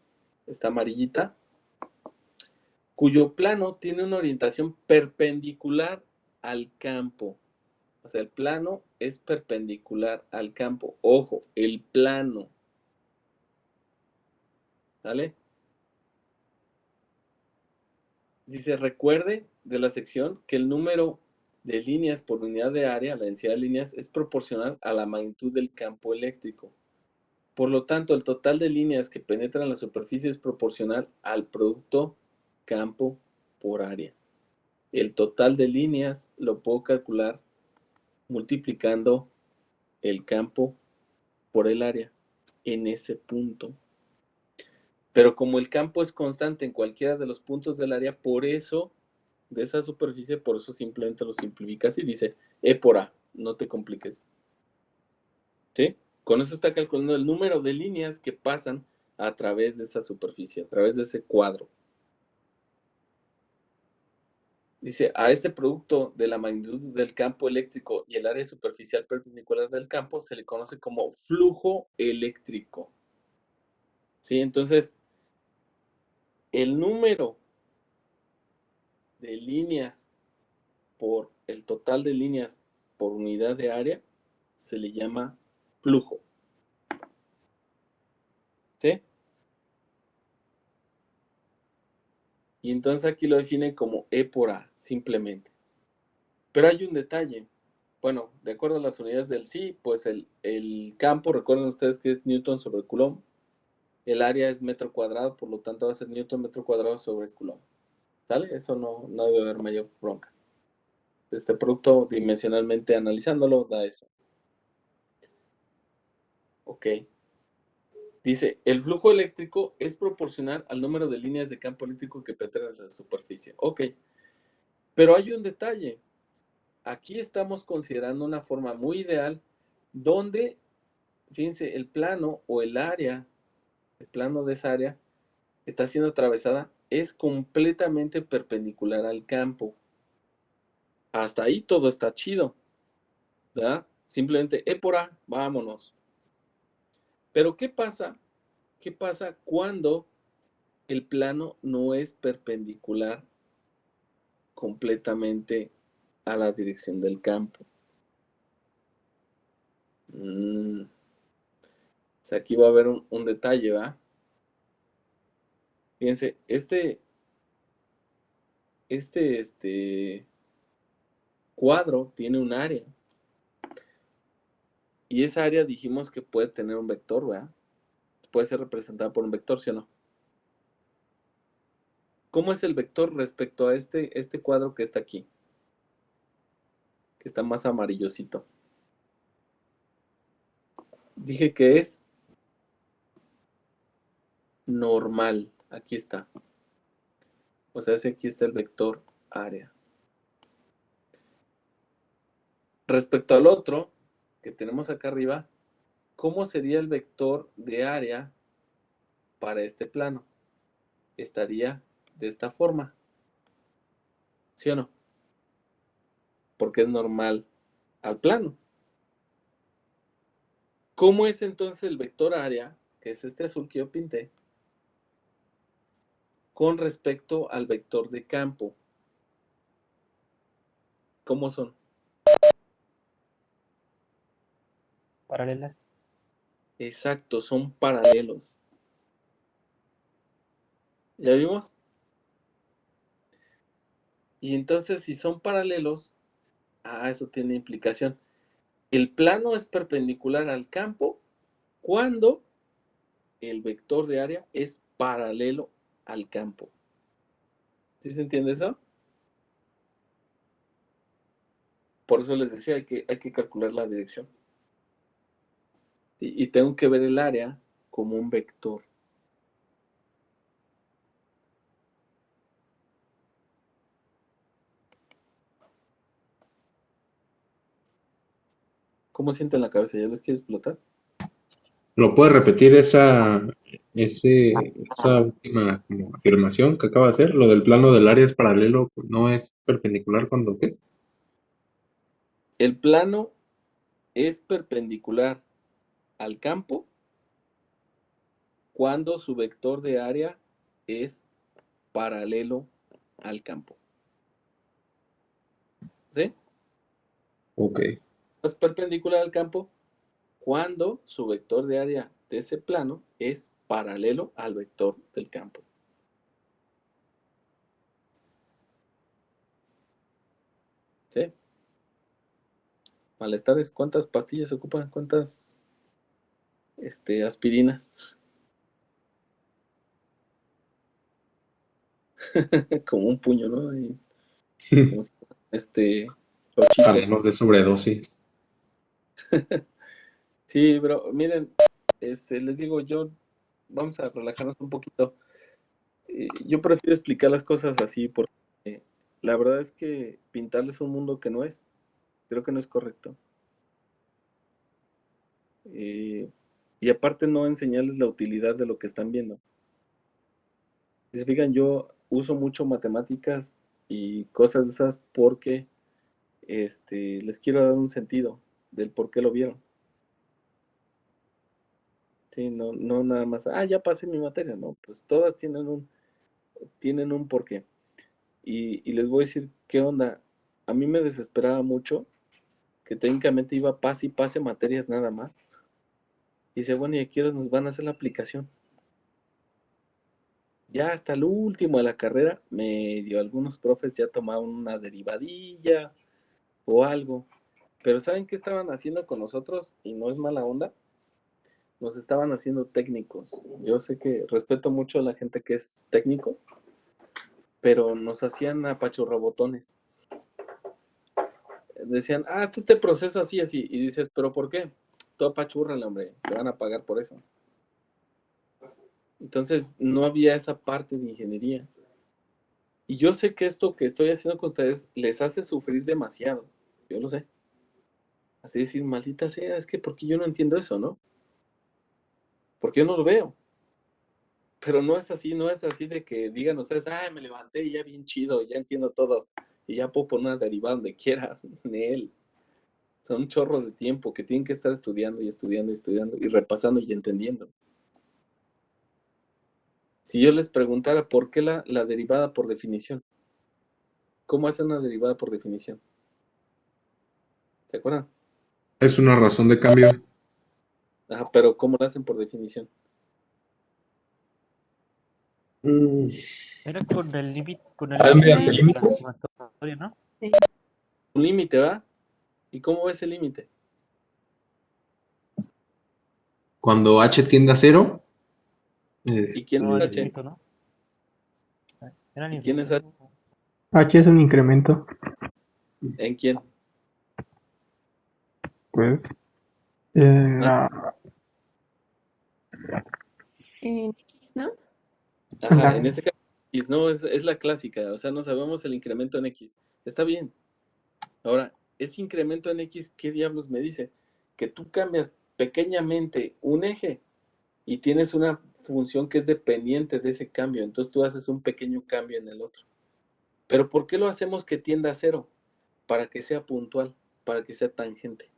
está amarillita. cuyo plano tiene una orientación perpendicular al campo. O sea, el plano es perpendicular al campo. Ojo, el plano. ¿Vale? Dice, recuerde de la sección que el número de líneas por unidad de área, la densidad de líneas, es proporcional a la magnitud del campo eléctrico. Por lo tanto, el total de líneas que penetran la superficie es proporcional al producto campo por área. El total de líneas lo puedo calcular multiplicando el campo por el área en ese punto. Pero como el campo es constante en cualquiera de los puntos del área, por eso, de esa superficie, por eso simplemente lo simplificas y dice E por A. No te compliques. ¿Sí? Con eso está calculando el número de líneas que pasan a través de esa superficie, a través de ese cuadro. Dice, a este producto de la magnitud del campo eléctrico y el área superficial perpendicular del campo se le conoce como flujo eléctrico. ¿Sí? Entonces, el número de líneas por el total de líneas por unidad de área se le llama flujo. ¿Sí? Y entonces aquí lo definen como E por A, simplemente. Pero hay un detalle. Bueno, de acuerdo a las unidades del sí, pues el campo, recuerden ustedes que es Newton sobre Coulomb. El área es metro cuadrado, por lo tanto va a ser Newton metro cuadrado sobre Coulomb. ¿Sale? Eso no debe haber mayor bronca. Este producto dimensionalmente analizándolo da eso. Ok. Dice, el flujo eléctrico es proporcional al número de líneas de campo eléctrico que penetran en la superficie. Ok. Pero hay un detalle. Aquí estamos considerando una forma muy ideal donde, fíjense, el plano o el área, el plano de esa área está siendo atravesada, es completamente perpendicular al campo. Hasta ahí todo está chido, ¿verdad? Simplemente E por A, vámonos. Pero ¿qué pasa? ¿Qué pasa cuando el plano no es perpendicular completamente a la dirección del campo? O sea, aquí va a haber un detalle, ¿va? Fíjense, este cuadro tiene un área. Y esa área dijimos que puede tener un vector, ¿verdad? Puede ser representada por un vector, ¿sí o no? ¿Cómo es el vector respecto a este cuadro que está aquí? Que está más amarillosito. Dije que es normal. Aquí está. O sea, aquí está el vector área. Respecto al otro que tenemos acá arriba, ¿cómo sería el vector de área para este plano? Estaría de esta forma. ¿Sí o no? Porque es normal al plano. ¿Cómo es entonces el vector área, que es este azul que yo pinté, con respecto al vector de campo? ¿Cómo son? Paralelas. Exacto, son paralelos. ¿Ya vimos? Y entonces, si son paralelos, eso tiene implicación. El plano es perpendicular al campo cuando el vector de área es paralelo al campo. ¿Sí se entiende eso? Por eso les decía, hay que calcular la dirección. Y tengo que ver el área como un vector. ¿Cómo sienten la cabeza? ¿Ya les quiere explotar? ¿Lo puedes repetir esa última como afirmación que acaba de hacer? Lo del plano del área es paralelo, no es perpendicular cuando ¿qué? El plano es perpendicular al campo cuando su vector de área es paralelo al campo. ¿Sí? Ok. Es perpendicular al campo cuando su vector de área de ese plano es paralelo al vector del campo. ¿Sí? Malestares, ¿cuántas pastillas ocupan? ¿Cuántas aspirinas? Como un puño, ¿no? Y como si fueran, Ojalá chochitos. nos dé sobredosis. Sí, pero miren, les digo, vamos a relajarnos un poquito. Yo prefiero explicar las cosas así porque la verdad es que pintarles un mundo que no es, creo que no es correcto. Y aparte no enseñarles la utilidad de lo que están viendo. Si se fijan, yo uso mucho matemáticas y cosas de esas porque les quiero dar un sentido del por qué lo vieron. Sí, no, no nada más, ya pasé mi materia, no, pues todas tienen un porqué. Y les voy a decir qué onda. A mí me desesperaba mucho que técnicamente iba pase y pase materias nada más. Y dice, bueno, ¿y a qué horas nos van a hacer la aplicación? Ya hasta el último de la carrera, medio algunos profes ya tomaban una derivadilla o algo. Pero ¿saben qué estaban haciendo con nosotros? Y no es mala onda. Nos estaban haciendo técnicos. Yo sé que respeto mucho a la gente que es técnico, pero nos hacían apachurrabotones. Decían, hasta este proceso así, así. Y dices, ¿pero por qué? Tú apachúrrale, hombre, te van a pagar por eso. Entonces, no había esa parte de ingeniería. Y yo sé que esto que estoy haciendo con ustedes les hace sufrir demasiado. Yo lo sé. Así decir, maldita sea, es que porque yo no entiendo eso, ¿no? Porque yo no lo veo. Pero no es así, no es así de que digan ustedes, me levanté y ya bien chido, ya entiendo todo. Y ya puedo poner una derivada donde quiera, de él. Son un chorro de tiempo que tienen que estar estudiando y estudiando y estudiando y repasando y entendiendo. Si yo les preguntara por qué la derivada por definición, ¿cómo hacen una derivada por definición? ¿Se acuerdan? Es una razón de cambio. Ajá, pero ¿cómo la hacen por definición? Mm, Era con el límite, con el Ah, límite mediante de la límites. sumatoria, ¿no? Un límite, ¿va? ¿Y cómo es el límite? Cuando h tiende a cero, ¿Y quién O es al H? infinito, ¿no? Era al ¿Y quién es infinito. H? H es un incremento, ¿En quién? pues. ¿Ah? En X, ¿no? Ajá, en este caso, X, no, es la clásica, o sea, no sabemos el incremento en X. Está bien. Ahora, ese incremento en X, ¿qué diablos me dice? Que tú cambias pequeñamente un eje y tienes una función que es dependiente de ese cambio, entonces tú haces un pequeño cambio en el otro. Pero ¿por qué lo hacemos que tienda a cero? Para que sea puntual, para que sea tangente.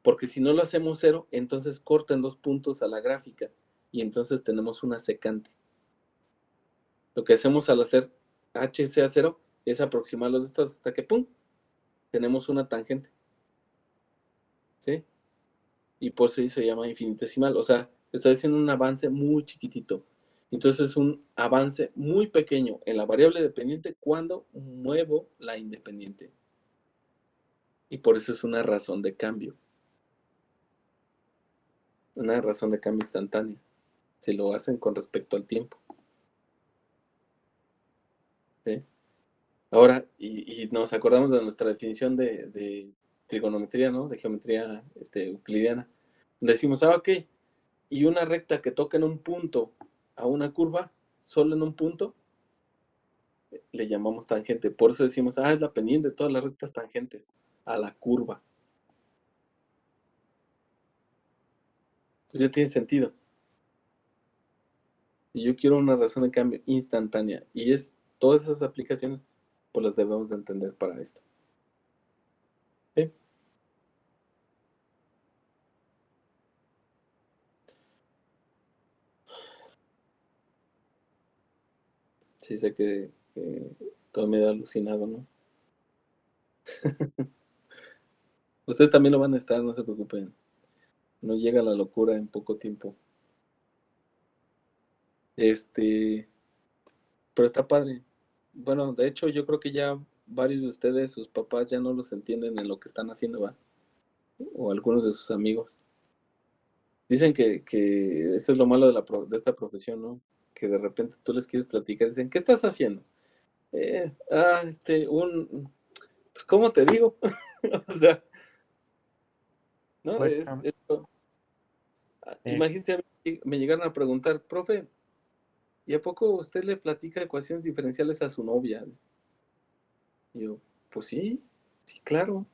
Porque si no lo hacemos cero, entonces cortan 2 puntos a la gráfica y entonces tenemos una secante. Lo que hacemos al hacer h sea cero es aproximar los de estas hasta que ¡pum! Tenemos una tangente. ¿Sí? Y por eso se llama infinitesimal. O sea, está haciendo un avance muy chiquitito. Entonces es un avance muy pequeño en la variable dependiente cuando muevo la independiente. Y por eso es una razón de cambio. Una razón de cambio instantánea. Si lo hacen con respecto al tiempo. ¿Sí? Ahora, y nos acordamos de nuestra definición de trigonometría, ¿no? De geometría euclidiana. Decimos, ok, y una recta que toca en un punto a una curva, solo en un punto, le llamamos tangente. Por eso decimos, es la pendiente de todas las rectas tangentes a la curva. Pues ya tiene sentido. Y yo quiero una razón de cambio instantánea. Y todas esas aplicaciones, pues las debemos de entender para esto. ¿Sí? Sí, sé que todo medio alucinado, ¿no? Ustedes también lo van a estar, no se preocupen. No llega la locura en poco tiempo. Pero está padre. Bueno, de hecho, yo creo que ya varios de ustedes, sus papás, ya no los entienden en lo que están haciendo, ¿va? O algunos de sus amigos. Dicen que eso es lo malo de esta profesión, ¿no? Que de repente tú les quieres platicar, dicen, ¿qué estás haciendo? Pues, ¿cómo te digo? O sea, ¿no? Bueno, Imagínense, a mí me llegaron a preguntar, profe, ¿y a poco usted le platica ecuaciones diferenciales a su novia? Y yo, pues sí, sí, claro,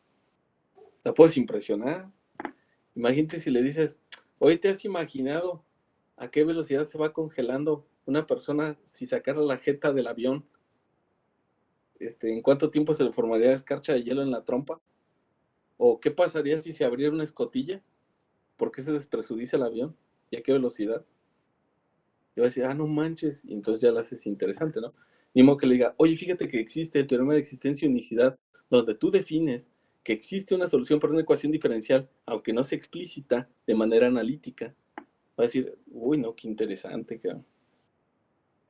la puedes impresionar. Imagínate si le dices, hoy te has imaginado a qué velocidad se va congelando una persona si sacara la jeta del avión, ¿en cuánto tiempo se le formaría escarcha de hielo en la trompa? ¿O qué pasaría si se abriera una escotilla? ¿Por qué se despresuriza el avión? ¿Y a qué velocidad? Y va a decir, no manches, y entonces ya lo haces interesante, ¿no? Ni modo que le diga, oye, fíjate que existe el teorema de existencia y unicidad, donde tú defines que existe una solución para una ecuación diferencial, aunque no sea explícita, de manera analítica. Va a decir, uy, no, qué interesante,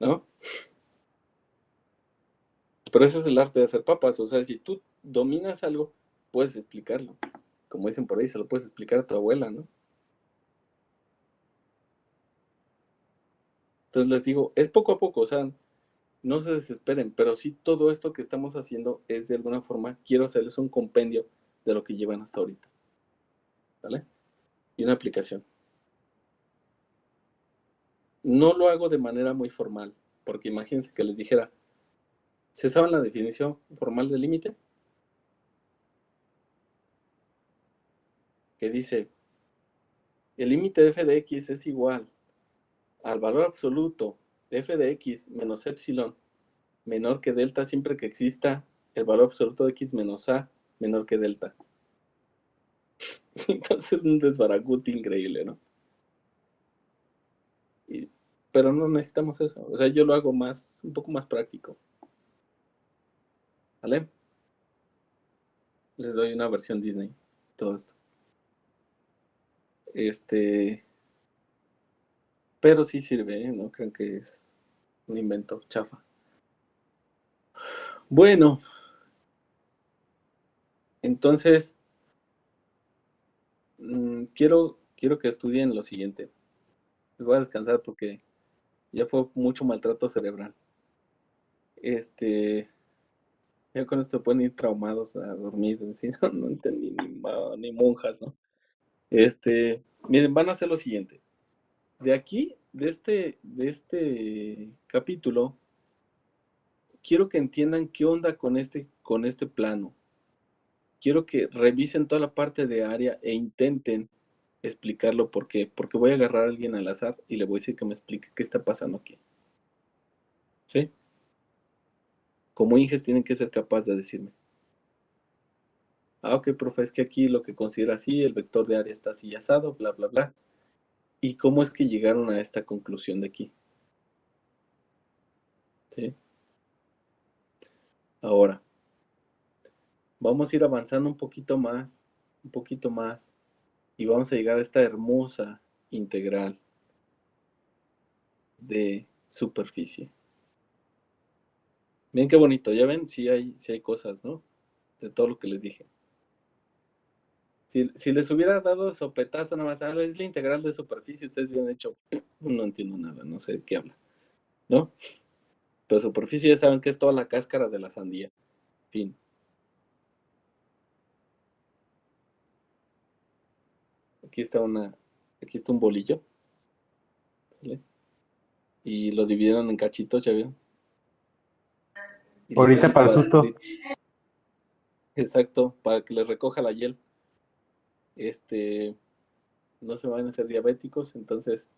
¿no? Pero ese es el arte de hacer papas, o sea, si tú dominas algo, puedes explicarlo. Como dicen por ahí, se lo puedes explicar a tu abuela, ¿no? Entonces les digo, es poco a poco, o sea, no se desesperen, pero sí todo esto que estamos haciendo es de alguna forma, quiero hacerles un compendio de lo que llevan hasta ahorita, ¿vale? Y una aplicación. No lo hago de manera muy formal, porque imagínense que les dijera, ¿se saben la definición formal del límite? Que dice, el límite de f de x es igual al valor absoluto de f de x menos epsilon menor que delta siempre que exista el valor absoluto de x menos a menor que delta. Entonces es un desbarajuste increíble, ¿no? Pero no necesitamos eso. O sea, yo lo hago un poco más práctico. ¿Vale? Les doy una versión Disney. Todo esto. Pero sí sirve, ¿eh? No crean que es un invento chafa. Bueno. Entonces, quiero que estudien lo siguiente. Les voy a descansar porque ya fue mucho maltrato cerebral. Ya con esto pueden ir traumados a dormir, decir, no entendí ni monjas, ¿no? Miren, van a hacer lo siguiente. De aquí, de este capítulo, quiero que entiendan qué onda con este plano. Quiero que revisen toda la parte de área e intenten explicarlo por qué. Porque voy a agarrar a alguien al azar y le voy a decir que me explique qué está pasando aquí. ¿Sí? Como Inges tienen que ser capaces de decirme. Ok, profe, es que aquí lo que considera así, el vector de área está así asado, bla, bla, bla. ¿Y cómo es que llegaron a esta conclusión de aquí? ¿Sí? Ahora, vamos a ir avanzando un poquito más, y vamos a llegar a esta hermosa integral de superficie. Miren qué bonito, ya ven, sí hay cosas, ¿no? De todo lo que les dije. Si les hubiera dado sopetazo nada más, es la integral de superficie, ustedes hubieran hecho, no entiendo nada, no sé de qué habla, ¿no? Pero superficie ya saben que es toda la cáscara de la sandía. Fin. Aquí está un bolillo, ¿vale? Y lo dividieron en cachitos, ¿ya vieron? Y le Ahorita hicieron para el susto. cuadritos. Exacto, para que les recoja la hiel. No se van a hacer diabéticos, entonces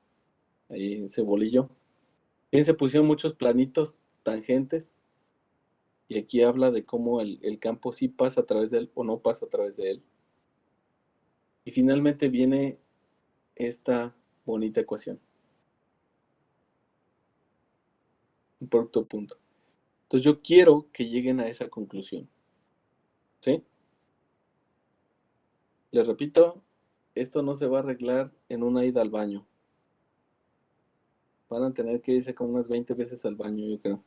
ahí ese bolillo. Bien, se pusieron muchos planitos, tangentes, y aquí habla de cómo el campo sí pasa a través de él o no pasa a través de él. Y finalmente viene esta bonita ecuación. Un producto punto. Entonces yo quiero que lleguen a esa conclusión. ¿Sí? Les repito, esto no se va a arreglar en una ida al baño. Van a tener que irse como unas 20 veces al baño, yo creo.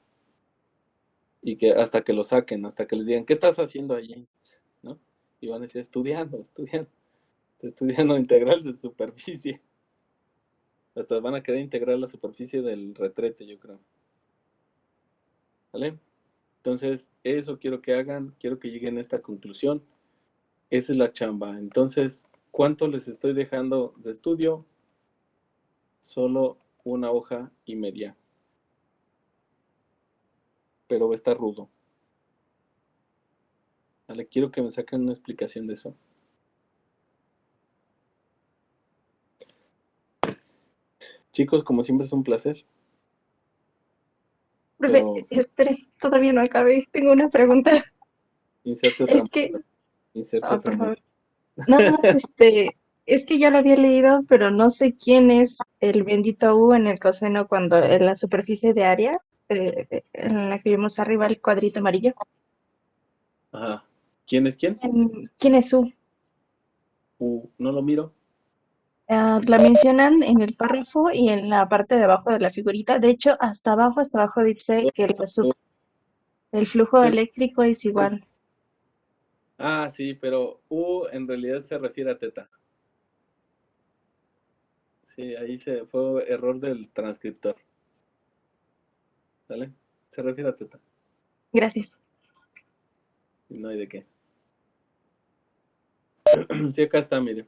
Y que hasta que lo saquen, hasta que les digan, ¿qué estás haciendo allí? ¿No? Y van a decir, estudiando. Estoy estudiando integrales de superficie. Hasta van a querer integrar la superficie del retrete, yo creo. ¿Vale? Entonces, eso quiero que hagan, quiero que lleguen a esta conclusión. Esa es la chamba. Entonces, ¿cuánto les estoy dejando de estudio? Solo una hoja y media. Pero va a estar rudo. ¿Vale? Quiero que me saquen una explicación de eso. Chicos, como siempre es un placer. Profe, Pero espere, todavía no acabé. Tengo una pregunta. inserte otra Es que, moneda. Inserte ah, otra por moneda. favor. Nada más, es que ya lo había leído, pero no sé quién es el bendito U en el coseno cuando en la superficie de área, en la que vimos arriba el cuadrito amarillo. Ajá. ¿Quién es quién? ¿Quién es U? No lo miro. La mencionan en el párrafo y en la parte de abajo de la figurita. De hecho, hasta abajo dice que el flujo eléctrico es igual. Ah, sí, pero U en realidad se refiere a teta. Sí, ahí se fue error del transcriptor. ¿Sale? Se refiere a teta. Gracias. Y no hay de qué. Sí, acá está, mire.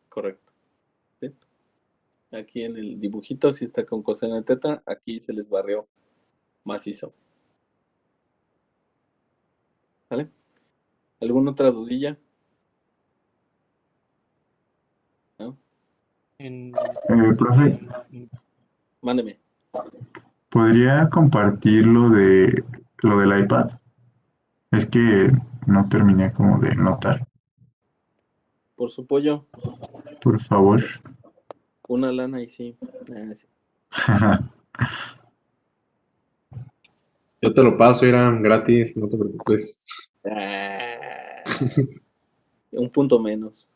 Correcto. ¿Sí? Aquí en el dibujito sí está con coseno de teta. Aquí se les barrió macizo. ¿Vale? ¿Alguna otra dudilla? ¿No? Profe, Mándeme. ¿podría compartir lo del iPad? Es que no terminé como de notar. Por su pollo, Por favor. una lana y sí. Sí. Yo te lo paso, eran gratis, no te preocupes. Un punto menos.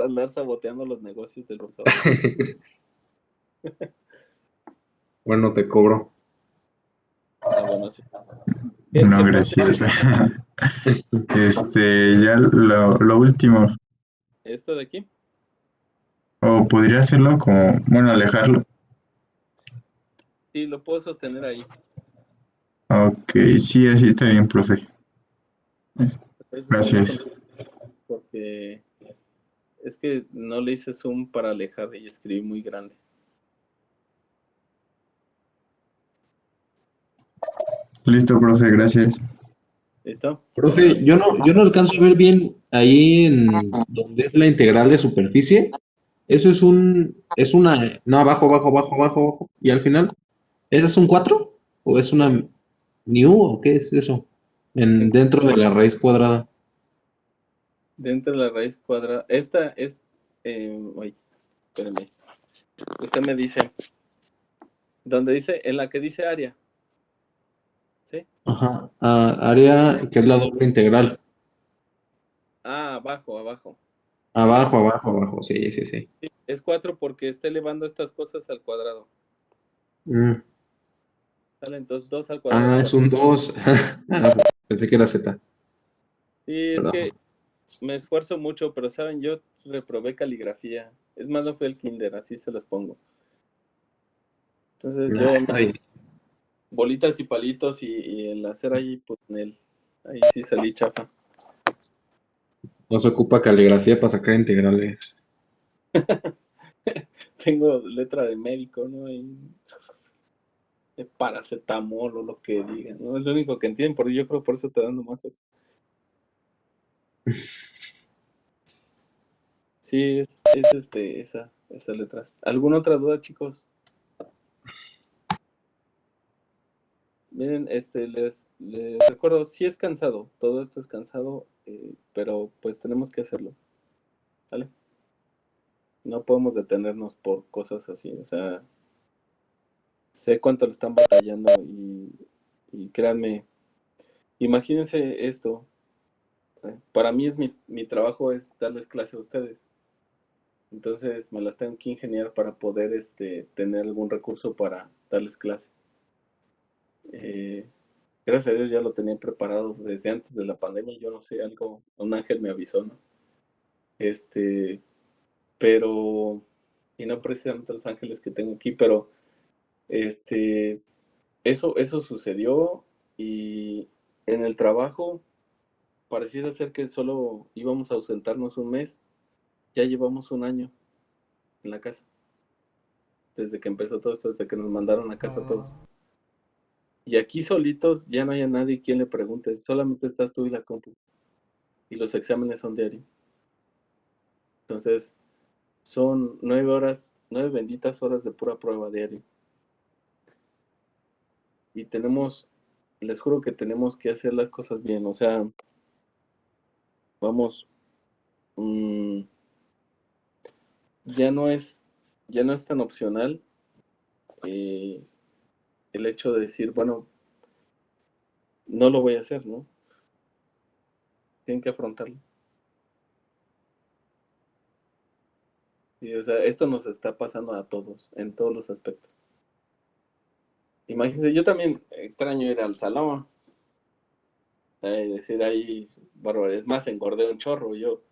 Andar saboteando los negocios del Rosario. Bueno, te cobro. Ah, bueno, sí. No, ¿Qué gracias. Ya lo último. ¿Esto de aquí? O podría hacerlo como, bueno, alejarlo. Sí, lo puedo sostener ahí. Ok, sí, así está bien, profe. Estoy sostener Gracias. con... Porque es que no le hice zoom para alejar y escribí muy grande. Listo, profe, gracias. ¿Listo? Profe, yo no alcanzo a ver bien ahí en donde es la integral de superficie. Eso es una, no, abajo, abajo, abajo, abajo, abajo. Y al final, ¿ese es un 4? ¿O es una new? ¿O qué es eso? Dentro de la raíz cuadrada. Dentro de la raíz cuadrada. Esta es... ay, espérenme. Usted me dice... Donde dice... En la que dice área. ¿Sí? Ajá. Área, que es la doble integral. Ah, abajo, abajo. Sí, Abajo, abajo, abajo. Sí, sí, sí. es 4 porque está elevando estas cosas al cuadrado. Mm. ¿Sale? Entonces 2 al cuadrado es Ah, es 4. un 2. Pensé que era Z. Sí, es Perdón. que me esfuerzo mucho, pero saben, yo reprobé caligrafía. Es más, no fue el kinder, así se los pongo. Entonces Nah, yo, está bien. bolitas y palitos y el hacer ahí, pues en él. Ahí sí salí chafa. No se ocupa caligrafía para sacar integrales. Tengo letra de médico, ¿no? De paracetamol o lo que digan, ¿no? Es lo único que entienden, porque yo creo por eso te dan nomás eso. Sí, esas letras. ¿Alguna otra duda, chicos? Miren, les recuerdo, sí es cansado, todo esto es cansado, pero pues tenemos que hacerlo, ¿vale? No podemos detenernos por cosas así, o sea, sé cuánto le están batallando y créanme, imagínense esto. Para mí es mi trabajo es darles clase a ustedes. Entonces me las tengo que ingeniar para poder tener algún recurso para darles clase. Gracias a Dios ya lo tenía preparado desde antes de la pandemia. Yo no sé, un ángel me avisó, ¿no? Pero, y no precisamente los ángeles que tengo aquí, pero eso sucedió y en el trabajo pareciera ser que solo íbamos a ausentarnos un mes. Ya llevamos un año en la casa. Desde que empezó todo esto, desde que nos mandaron a casa todos. Y aquí solitos ya no hay a nadie quien le pregunte, solamente estás tú y la compu. Y los exámenes son diarios. Entonces, son 9 benditas horas de pura prueba diario. Y les juro que tenemos que hacer las cosas bien. O sea, vamos, ya no es tan opcional el hecho de decir, bueno, no lo voy a hacer, ¿no? Tienen que afrontarlo. Sí, o sea, esto nos está pasando a todos, en todos los aspectos. Imagínense, yo también extraño ir al salón, decir ahí, bárbaro, es más, engordé un chorro, yo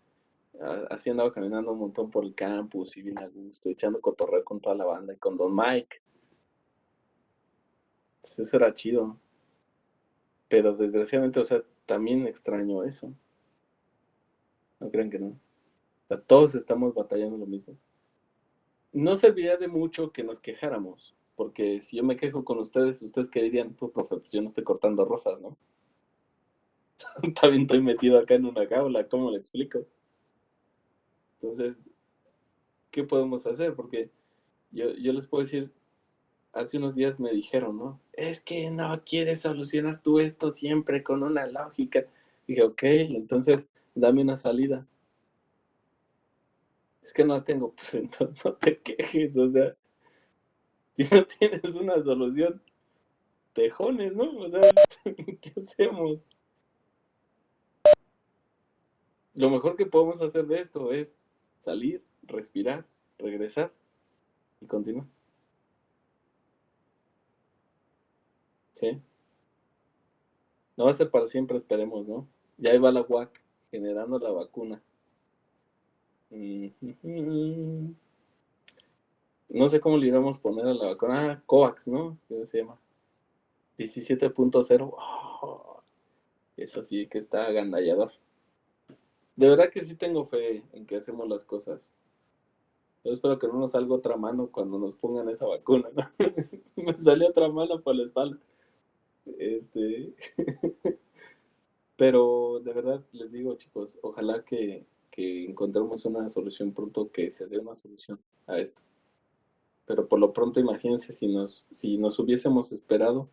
así andaba caminando un montón por el campus y bien a gusto, echando cotorreo con toda la banda y con Don Mike. Entonces, eso era chido, pero desgraciadamente, o sea, también extraño eso, no crean que no. O sea, todos estamos batallando lo mismo. No serviría de mucho que nos quejáramos, porque si yo me quejo con ustedes qué dirían, pues profe, pues yo no estoy cortando rosas, ¿no? También estoy metido acá en una jaula, ¿cómo le explico? Entonces, ¿qué podemos hacer? Porque yo les puedo decir, hace unos días me dijeron, ¿no? Es que no quieres solucionar tú esto siempre con una lógica. Dije, ok, entonces dame una salida. Es que no la tengo, pues entonces no te quejes, o sea, si no tienes una solución, tejones, ¿no? O sea, ¿qué hacemos? Lo mejor que podemos hacer de esto es salir, respirar, regresar y continuar. ¿Sí? No va a ser para siempre, esperemos, ¿no? Ya ahí va la UAC generando la vacuna. No sé cómo le íbamos a poner a la vacuna. Ah, COVAX, ¿no? ¿Qué se llama? 17.0. Oh, eso sí que está agandallador. De verdad que sí tengo fe en que hacemos las cosas. Yo espero que no nos salga otra mano cuando nos pongan esa vacuna, ¿no? Me salió otra mano por la espalda. Pero de verdad les digo, chicos, ojalá que encontremos una solución pronto, que se dé una solución a esto. Pero por lo pronto imagínense si nos hubiésemos esperado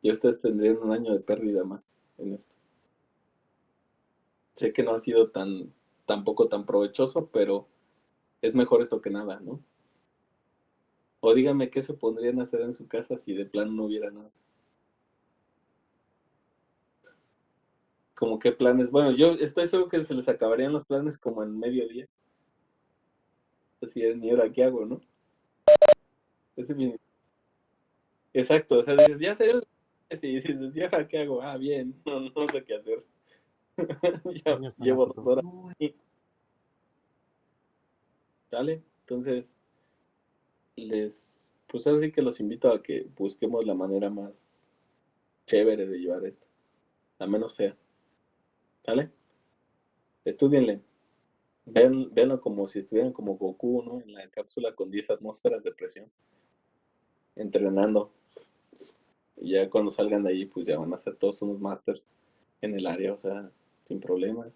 y ustedes tendrían un año de pérdida más en esto. Sé que no ha sido tampoco tan provechoso, pero es mejor esto que nada, ¿no? O díganme qué se pondrían a hacer en su casa si de plano no hubiera nada. Como qué planes. Bueno, yo estoy seguro que se les acabarían los planes como en mediodía. Así es, ni hora qué hago, ¿no? Ese bien. Exacto, o sea, dices, ya sé, y dices, ¿ya ahora qué hago? Ah, bien, no sé qué hacer. Ya llevo 2 horas. ¿Sale? Entonces, pues ahora sí que los invito a que busquemos la manera más chévere de llevar esto, la menos fea. ¿Sale? Estúdienle. Véanlo como si estuvieran como Goku, ¿no? En la cápsula con 10 atmósferas de presión, entrenando. Y ya cuando salgan de ahí, pues ya van a ser todos unos masters en el área, o sea, sin problemas.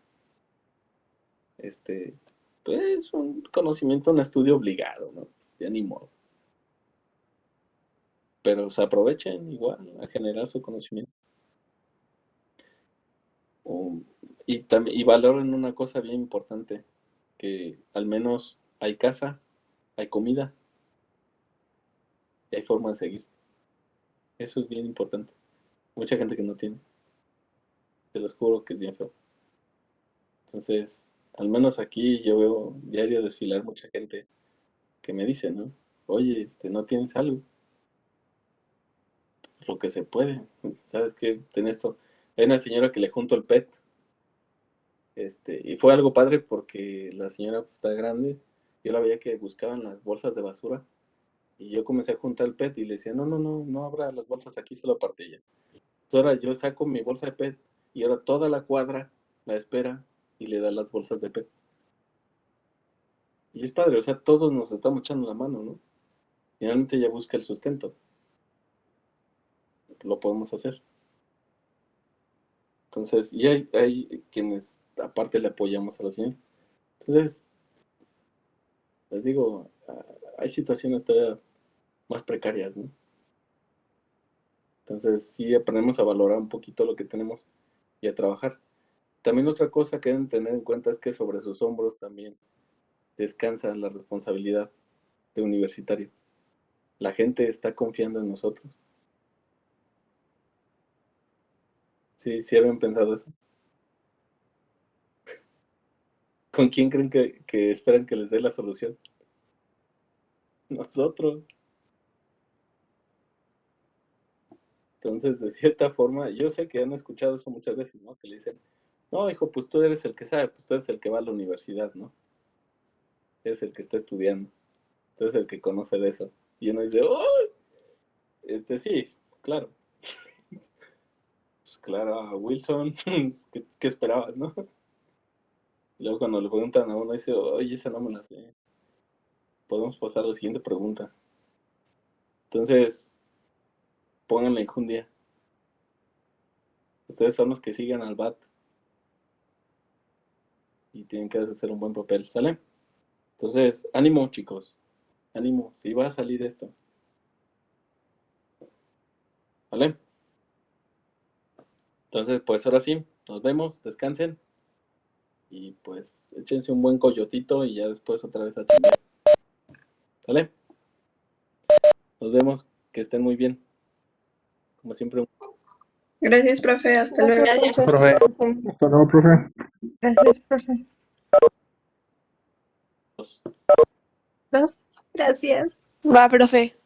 Pues un conocimiento, un estudio obligado, ¿no? Pues ya ni modo. Pero se aprovechen igual a generar su conocimiento. Y valoren una cosa bien importante, que al menos hay casa, hay comida y hay forma de seguir. Eso es bien importante. Mucha gente que no tiene. Te los juro que es bien feo. Entonces, al menos aquí yo veo diario desfilar mucha gente que me dice, ¿no? Oye, no tienes algo. Lo que se puede. ¿Sabes qué? Ten esto. Hay una señora que le junto el PET. Y fue algo padre porque la señora pues, está grande. Yo la veía que buscaban las bolsas de basura. Y yo comencé a juntar el PET y le decía, no abra las bolsas aquí, solo aparte ella. Entonces ahora yo saco mi bolsa de PET y ahora toda la cuadra la espera y le da las bolsas de PET. Y es padre, o sea, todos nos estamos echando la mano, ¿no? Finalmente ella busca el sustento. Lo podemos hacer. Entonces, y hay quienes aparte le apoyamos a la señora. Entonces, les digo, hay situaciones todavía más precarias, ¿no? Entonces, sí aprendemos a valorar un poquito lo que tenemos y a trabajar. También otra cosa que deben tener en cuenta es que sobre sus hombros también descansa la responsabilidad de universitario. La gente está confiando en nosotros. Sí, sí habían pensado eso. ¿Con quién creen que esperan que les dé la solución? Nosotros. Entonces, de cierta forma, yo sé que han escuchado eso muchas veces, ¿no? Que le dicen, no, hijo, pues tú eres el que sabe, pues tú eres el que va a la universidad, ¿no? Eres el que está estudiando, tú eres el que conoce de eso. Y uno dice, ¡oh! Sí, claro. Pues claro, Wilson, ¿qué esperabas, no? Luego cuando le preguntan a uno, dice, oye, esa no me la sé. Podemos pasar a la siguiente pregunta. Entonces, pónganle enjundia. Ustedes son los que siguen al BAT y tienen que hacer un buen papel, ¿sale? Entonces, ánimo, chicos. Ánimo, si va a salir esto. ¿Vale? Entonces, pues ahora sí, nos vemos, descansen y pues échense un buen coyotito y ya después otra vez a chambear. ¿Vale? Nos vemos, que estén muy bien. Como siempre. Gracias, profe. Hasta luego. Gracias, profe. Profe. Descanse. Hasta luego, profe. Gracias, profe. Pues, Dos. Gracias. Va, profe.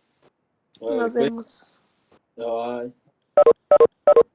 órale, Nos pues, vemos. bye.